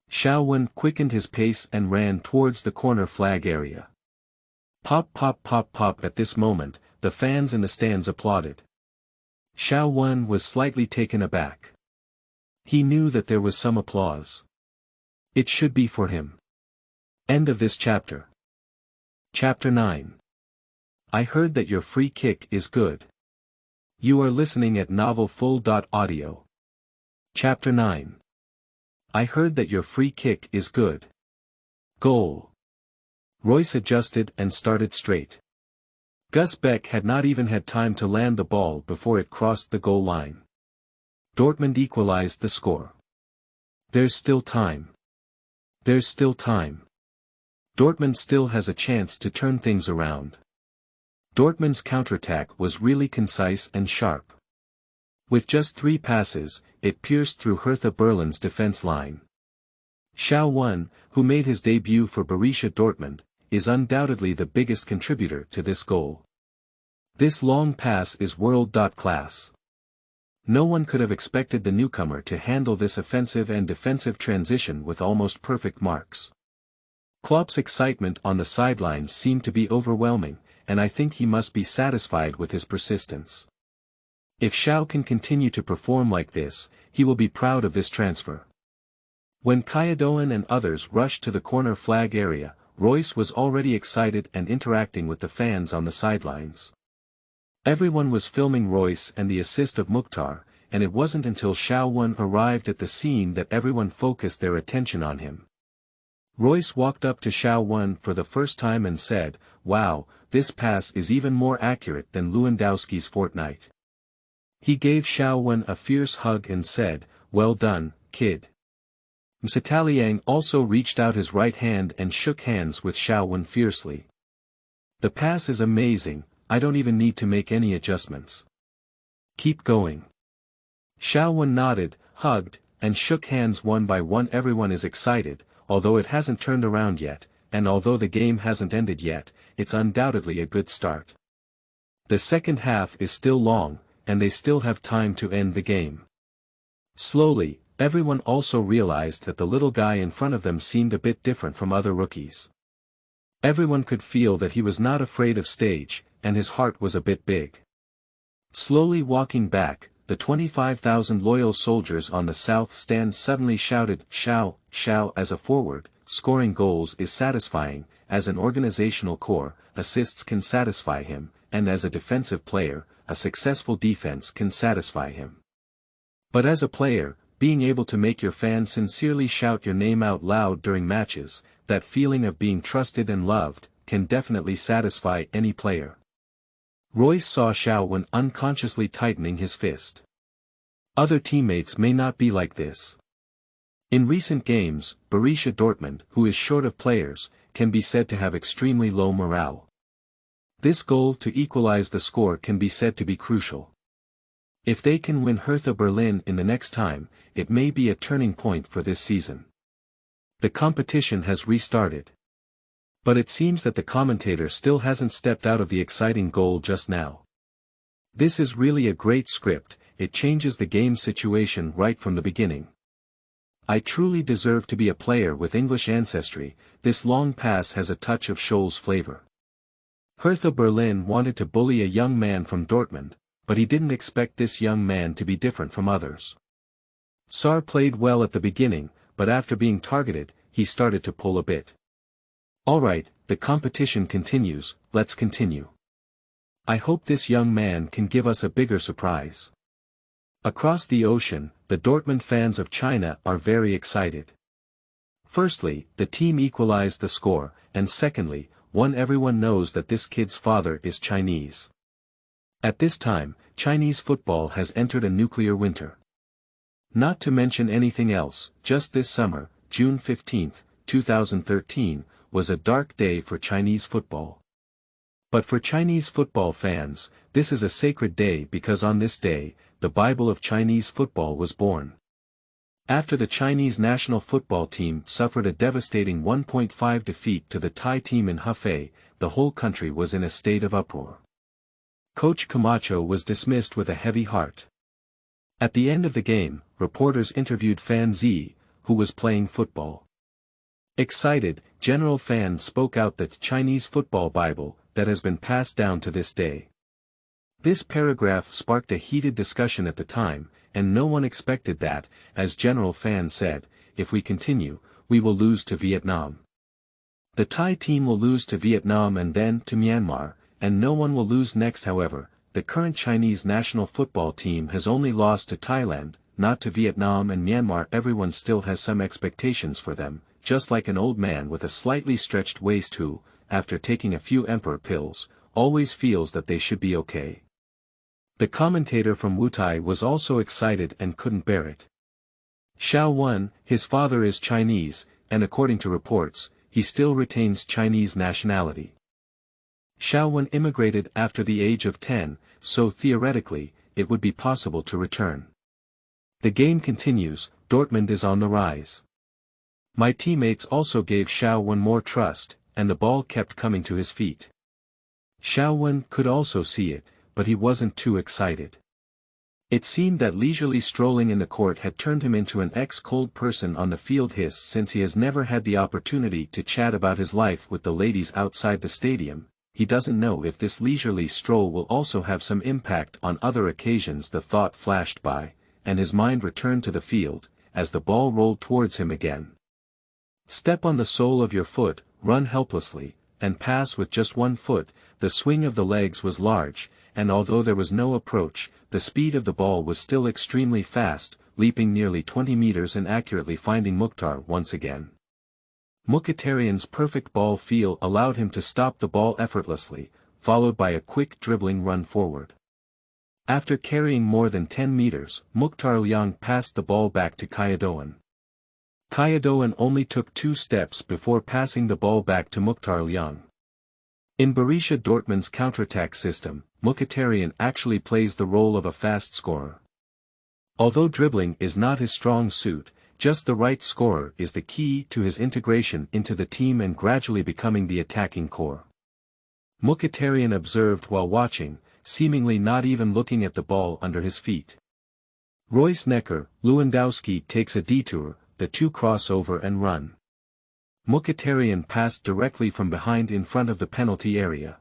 Showdown quickened his pace and ran towards the corner flag area. Pop pop pop pop. At this moment, the fans in the stands applauded. Showdown was slightly taken aback. He knew that there was some applause. It should be for him. End of this chapter. Chapter 9. I heard that your free kick is good. You are listening at novelfull.audio. Chapter 9. I heard that your free kick is good. Goal. Royce adjusted and started straight. Gus Beck had not even had time to land the ball before it crossed the goal line. Dortmund equalized the score. There's still time. There's still time. Dortmund still has a chance to turn things around. Dortmund's counterattack was really concise and sharp. With just 3 passes, it pierced through Hertha Berlin's defense line. Showdown, who made his debut for Borussia Dortmund, is undoubtedly the biggest contributor to this goal. This long pass is world-class. No one could have expected the newcomer to handle this offensive and defensive transition with almost perfect marks. Klopp's excitement on the sidelines seemed to be overwhelming, and I think he must be satisfied with his persistence. If Shao can continue to perform like this, he will be proud of this transfer. When Kyadoan and others rushed to the corner flag area, Royce was already excited and interacting with the fans on the sidelines. Everyone was filming Royce and the assist of Mukhtar, and it wasn't until Showdown arrived at the scene that everyone focused their attention on him. Royce walked up to Showdown for the first time and said, "Wow, this pass is even more accurate than Lewandowski's fortnight." He gave Showdown a fierce hug and said, "Well done, kid." Mkhitaryan also reached out his right hand and shook hands with Showdown fiercely. "The pass is amazing, I don't even need to make any adjustments. Keep going." Showdown nodded, hugged, and shook hands one by one. Everyone is excited, although it hasn't turned around yet, and although the game hasn't ended yet, it's undoubtedly a good start. The second half is still long, and they still have time to end the game. Slowly, everyone also realized that the little guy in front of them seemed a bit different from other rookies. Everyone could feel that he was not afraid of stage, and his heart was a bit big. Slowly walking back, the 25,000 loyal soldiers on the south stand suddenly shouted, "Shao, Shao." As a forward, scoring goals is satisfying, as an organizational core, assists can satisfy him, and as a defensive player, a successful defense can satisfy him. But as a player, being able to make your fans sincerely shout your name out loud during matches, that feeling of being trusted and loved, can definitely satisfy any player. Royce saw Showdown unconsciously tightening his fist. Other teammates may not be like this. In recent games, Borussia Dortmund, who is short of players, can be said to have extremely low morale. This goal to equalize the score can be said to be crucial. If they can win Hertha Berlin in the next time, it may be a turning point for this season. The competition has restarted. But it seems that the commentator still hasn't stepped out of the exciting goal just now. This is really a great script, it changes the game situation right from the beginning. I truly deserve to be a player with English ancestry, this long pass has a touch of Scholl's flavor. Hertha Berlin wanted to bully a young man from Dortmund, but he didn't expect this young man to be different from others. Sarr played well at the beginning, but after being targeted, he started to pull a bit. Alright, the competition continues, let's continue. I hope this young man can give us a bigger surprise. Across the ocean, the Dortmund fans of China are very excited. Firstly, the team equalized the score, and secondly, everyone knows that this kid's father is Chinese. At this time, Chinese football has entered a nuclear winter. Not to mention anything else, just this summer, June 15, 2013, was a dark day for Chinese football. But for Chinese football fans, this is a sacred day because on this day, the Bible of Chinese football was born. After the Chinese national football team suffered a devastating 1-5 defeat to the Thai team in Hefei, the whole country was in a state of uproar. Coach Camacho was dismissed with a heavy heart. At the end of the game, reporters interviewed Fan Zi, who was playing football. Excited, General Fan spoke out the Chinese football Bible that has been passed down to this day. This paragraph sparked a heated discussion at the time, and no one expected that, as General Fan said, if we continue, we will lose to Vietnam. The Thai team will lose to Vietnam and then to Myanmar, and no one will lose next. However, the current Chinese national football team has only lost to Thailand, not to Vietnam and Myanmar. Everyone still has some expectations for them, just like an old man with a slightly stretched waist who, after taking a few emperor pills, always feels that they should be okay. The commentator from Wutai was also excited and couldn't bear it. Xiao Wen, his father is Chinese, and according to reports, he still retains Chinese nationality. Xiao Wen immigrated after the age of 10, so theoretically, it would be possible to return. The game continues, Dortmund is on the rise. My teammates also gave Xiao Wen more trust, and the ball kept coming to his feet. Xiao Wen could also see it, but he wasn't too excited. It seemed that leisurely strolling in the court had turned him into an ex-cold person on the field. Since he has never had the opportunity to chat about his life with the ladies outside the stadium, he doesn't know if this leisurely stroll will also have some impact on other occasions. The thought flashed by, and his mind returned to the field, as the ball rolled towards him again. Step on the sole of your foot, run helplessly, and pass with just one foot. The swing of the legs was large, and although there was no approach, the speed of the ball was still extremely fast, leaping nearly 20 meters and accurately finding Mukhtar once again. Mkhitaryan's perfect ball feel allowed him to stop the ball effortlessly, followed by a quick dribbling run forward. After carrying more than 10 meters, Mukhtar Liang passed the ball back to Kyadoan. Kyadoan only took 2 steps before passing the ball back to Mukhtar Liang. In Borussia Dortmund's counterattack system, Mkhitaryan actually plays the role of a fast scorer. Although dribbling is not his strong suit, just the right scorer is the key to his integration into the team and gradually becoming the attacking core. Mkhitaryan observed while watching, seemingly not even looking at the ball under his feet. Royce Necker, Lewandowski takes a detour, the two cross over and run. Mkhitaryan passed directly from behind in front of the penalty area.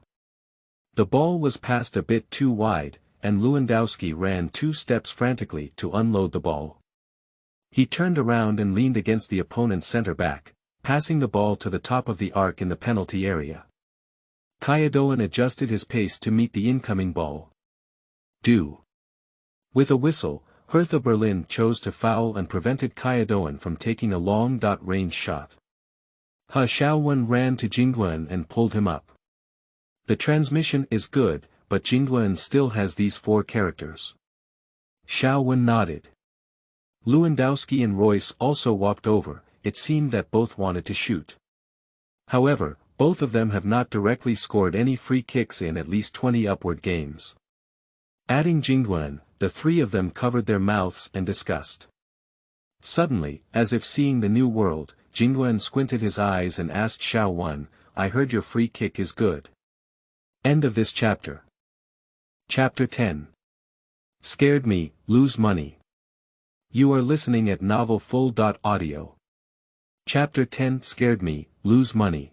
The ball was passed a bit too wide, and Lewandowski ran 2 steps frantically to unload the ball. He turned around and leaned against the opponent's centre-back, passing the ball to the top of the arc in the penalty area. Kyadoan adjusted his pace to meet the incoming ball. With a whistle, Hertha Berlin chose to foul and prevented Kyadoan from taking a long-range shot. Xiao Wen ran to Jingguan and pulled him up. The transmission is good, but Jingguan still has these 4 characters. Xiao Wen nodded. Lewandowski and Royce also walked over, it seemed that both wanted to shoot. However, both of them have not directly scored any free kicks in at least 20 upward games. Adding Jingguan, the 3 of them covered their mouths and discussed. Suddenly, as if seeing the new world, Jingguan squinted his eyes and asked Xiao Wen, I heard your free kick is good. End of this chapter. Chapter 10. Scared me, lose money. You are listening at novelfull.audio. Chapter 10. Scared me, lose money.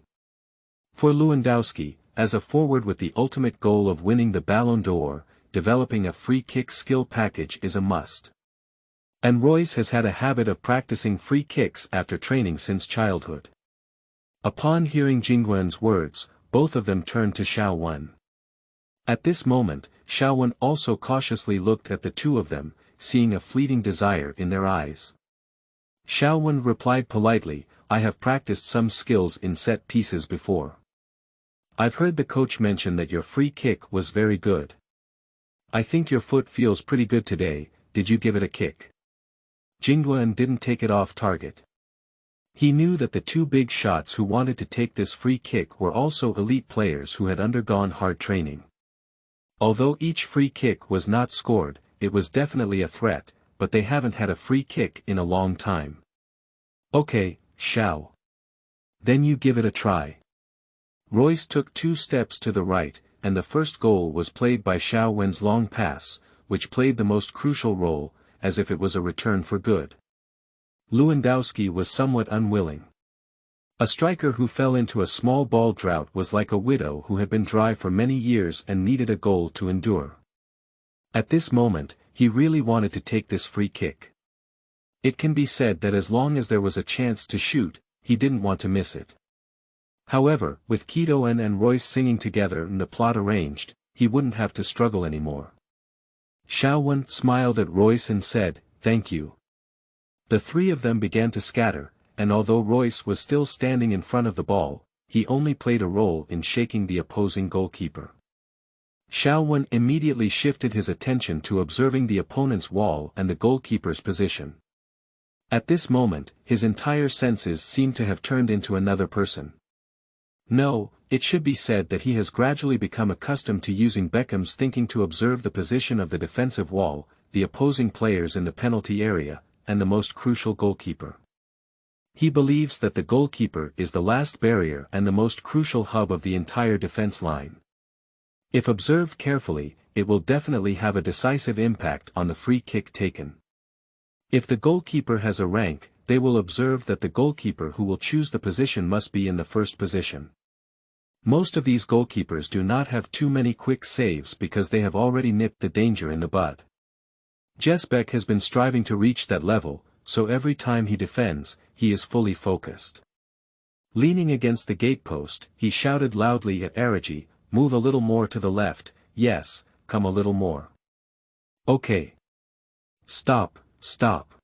For Lewandowski, as a forward with the ultimate goal of winning the Ballon d'Or, developing a free kick skill package is a must. And Royce has had a habit of practicing free kicks after training since childhood. Upon hearing Jingwen's words, both of them turned to Xiaowen. At this moment, Xiaowen also cautiously looked at the two of them, seeing a fleeting desire in their eyes. Xiaowen replied politely, I have practiced some skills in set pieces before. I've heard the coach mention that your free kick was very good. I think your foot feels pretty good today, did you give it a kick? Jingwen didn't take it off target. He knew that the two big shots who wanted to take this free kick were also elite players who had undergone hard training. Although each free kick was not scored, it was definitely a threat, but they haven't had a free kick in a long time. Okay, Xiao. Then you give it a try. Royce took 2 steps to the right, and the first goal was played by Xiaowen's long pass, which played the most crucial role, as if it was a return for good. Lewandowski was somewhat unwilling. A striker who fell into a small ball drought was like a widow who had been dry for many years and needed a goal to endure. At this moment, he really wanted to take this free kick. It can be said that as long as there was a chance to shoot, he didn't want to miss it. However, with Kidon and Royce singing together and the plot arranged, he wouldn't have to struggle anymore. Xiaowen smiled at Royce and said, thank you. The three of them began to scatter, and although Royce was still standing in front of the ball, he only played a role in shaking the opposing goalkeeper. Xiaowen immediately shifted his attention to observing the opponent's wall and the goalkeeper's position. At this moment, his entire senses seemed to have turned into another person. No, it should be said that he has gradually become accustomed to using Beckham's thinking to observe the position of the defensive wall, the opposing players in the penalty area, and the most crucial goalkeeper. He believes that the goalkeeper is the last barrier and the most crucial hub of the entire defense line. If observed carefully, it will definitely have a decisive impact on the free kick taken. If the goalkeeper has a rank, they will observe that the goalkeeper who will choose the position must be in the first position. Most of these goalkeepers do not have too many quick saves because they have already nipped the danger in the bud. Jesbeck has been striving to reach that level, so every time he defends, he is fully focused. Leaning against the gatepost, he shouted loudly at Arigi, move a little more to the left, yes, come a little more. Okay. Stop, stop.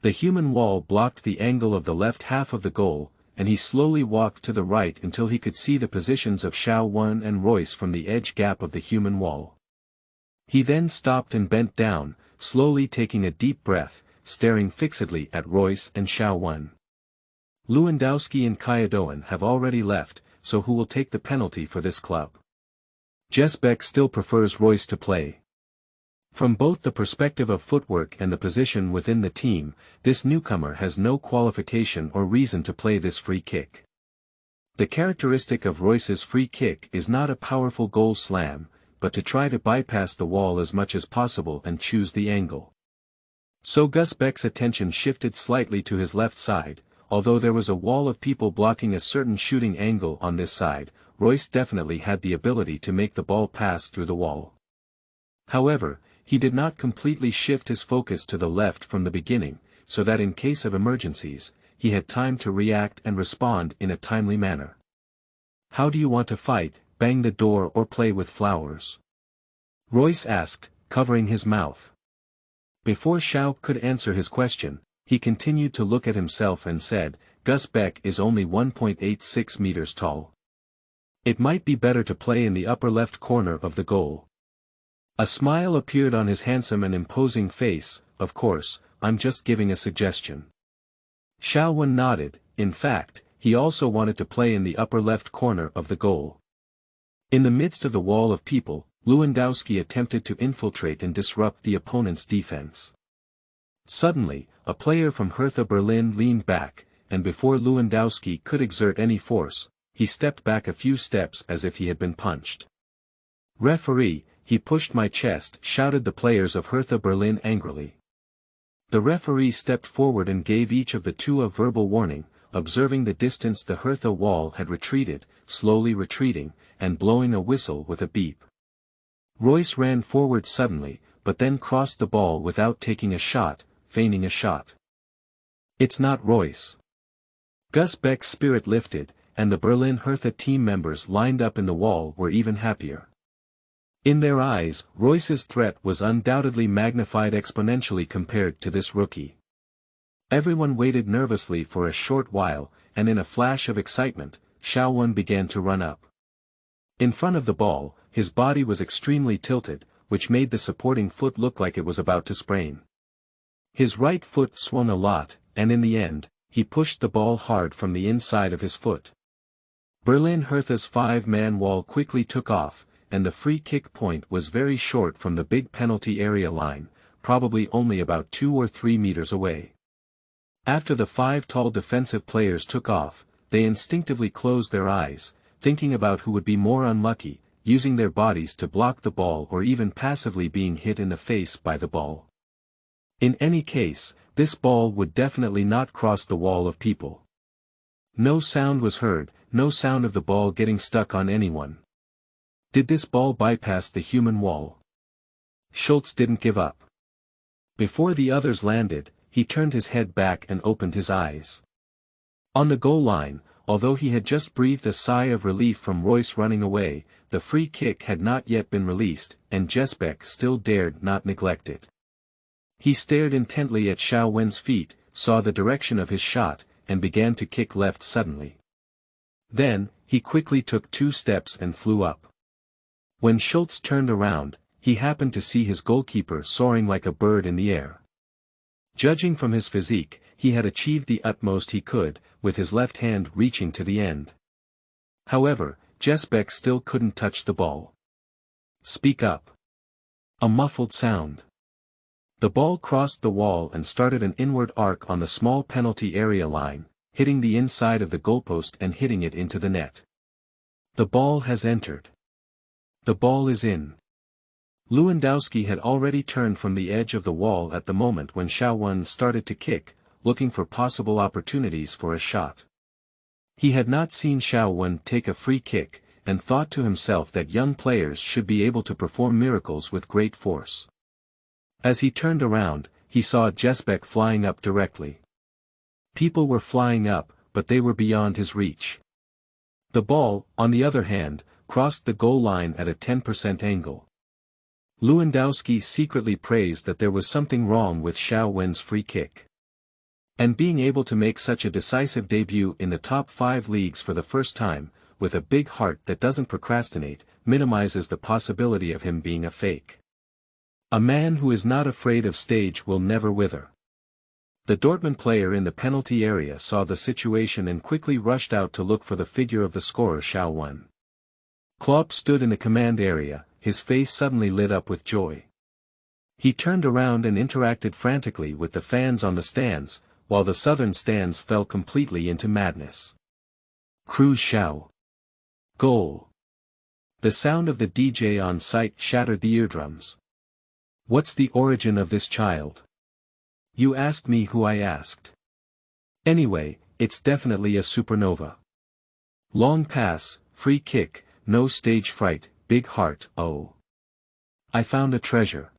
The human wall blocked the angle of the left half of the goal, and he slowly walked to the right until he could see the positions of Xiaowen and Royce from the edge gap of the human wall. He then stopped and bent down, slowly taking a deep breath, staring fixedly at Royce and Xiaowen. Lewandowski and Kaidoan have already left, so who will take the penalty for this club? Jesbeck still prefers Royce to play. From both the perspective of footwork and the position within the team, this newcomer has no qualification or reason to play this free kick. The characteristic of Royce's free kick is not a powerful goal slam, but to try to bypass the wall as much as possible and choose the angle. So Gus Beck's attention shifted slightly to his left side, although there was a wall of people blocking a certain shooting angle on this side, Royce definitely had the ability to make the ball pass through the wall. However, he did not completely shift his focus to the left from the beginning, so that in case of emergencies, he had time to react and respond in a timely manner. How do you want to fight, bang the door or play with flowers? Royce asked, covering his mouth. Before Xiao could answer his question, he continued to look at himself and said, Gus Beck is only 1.86 meters tall. It might be better to play in the upper left corner of the goal. A smile appeared on his handsome and imposing face. Of course, I'm just giving a suggestion. Xiaowen nodded. In fact, he also wanted to play in the upper left corner of the goal. In the midst of the wall of people, Lewandowski attempted to infiltrate and disrupt the opponent's defense. Suddenly, a player from Hertha Berlin leaned back, and before Lewandowski could exert any force, he stepped back a few steps as if he had been punched. "Referee, he pushed my chest," shouted the players of Hertha Berlin angrily. The referee stepped forward and gave each of the two a verbal warning, observing the distance the Hertha wall had retreated, slowly retreating, and blowing a whistle with a beep. Royce ran forward suddenly, but then crossed the ball without taking a shot, feigning a shot. "It's not Royce." Gus Beck's spirit lifted, and the Berlin Hertha team members lined up in the wall were even happier. In their eyes, Royce's threat was undoubtedly magnified exponentially compared to this rookie. Everyone waited nervously for a short while, and in a flash of excitement, Showdown began to run up. In front of the ball, his body was extremely tilted, which made the supporting foot look like it was about to sprain. His right foot swung a lot, and in the end, he pushed the ball hard from the inside of his foot. Berlin Hertha's 5-man wall quickly took off, and the free kick point was very short from the big penalty area line, probably only about 2 or 3 meters away. After the 5 tall defensive players took off, they instinctively closed their eyes, thinking about who would be more unlucky, using their bodies to block the ball or even passively being hit in the face by the ball. In any case, this ball would definitely not cross the wall of people. No sound was heard, no sound of the ball getting stuck on anyone. Did this ball bypass the human wall? Schultz didn't give up. Before the others landed, he turned his head back and opened his eyes. On the goal line, although he had just breathed a sigh of relief from Royce running away, the free kick had not yet been released, and Jesbeck still dared not neglect it. He stared intently at Showdown's feet, saw the direction of his shot, and began to kick left suddenly. Then, he quickly took 2 steps and flew up. When Schultz turned around, he happened to see his goalkeeper soaring like a bird in the air. Judging from his physique, he had achieved the utmost he could, with his left hand reaching to the end. However, Jesbeck still couldn't touch the ball. "Speak up." A muffled sound. The ball crossed the wall and started an inward arc on the small penalty area line, hitting the inside of the goalpost and hitting it into the net. "The ball has entered. The ball is in." Lewandowski had already turned from the edge of the wall at the moment when Showdown started to kick, looking for possible opportunities for a shot. He had not seen Showdown take a free kick, and thought to himself that young players should be able to perform miracles with great force. As he turned around, he saw Jesbeck flying up directly. People were flying up, but they were beyond his reach. The ball, on the other hand, crossed the goal line at a 10% angle. Lewandowski secretly praised that there was something wrong with Showdown's free kick. And being able to make such a decisive debut in the top 5 leagues for the first time, with a big heart that doesn't procrastinate, minimizes the possibility of him being a fake. A man who is not afraid of stage will never wither. The Dortmund player in the penalty area saw the situation and quickly rushed out to look for the figure of the scorer Showdown. Klopp stood in the command area, his face suddenly lit up with joy. He turned around and interacted frantically with the fans on the stands, while the southern stands fell completely into madness. Cruz Show. Goal. The sound of the DJ on site shattered the eardrums. What's the origin of this child? You asked me who I asked. Anyway, it's definitely a supernova. Long pass, free kick, no stage fright, big heart, oh. I found a treasure.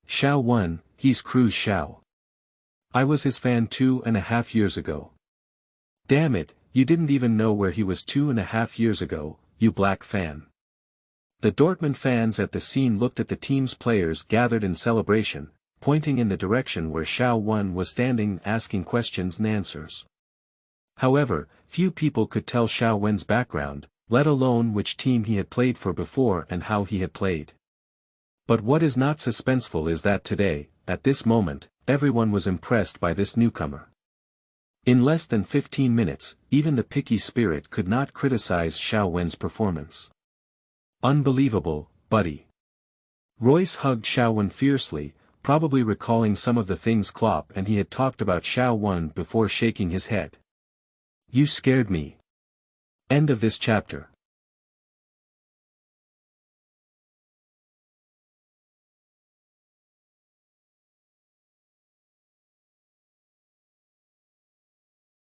Showdown, he's Cruz Show. I was his fan 2.5 years ago. Damn it, you didn't even know where he was 2.5 years ago, you black fan. The Dortmund fans at the scene looked at the team's players gathered in celebration, pointing in the direction where Showdown was standing asking questions and answers. However, few people could tell Showdown's background, let alone which team he had played for before and how he had played. But what is not suspenseful is that today, at this moment, everyone was impressed by this newcomer. In less than 15 minutes, even the picky spirit could not criticize Showdown's performance. Unbelievable, buddy. Royce hugged Showdown fiercely, probably recalling some of the things Klopp and he had talked about Showdown before shaking his head. You scared me. End of this chapter.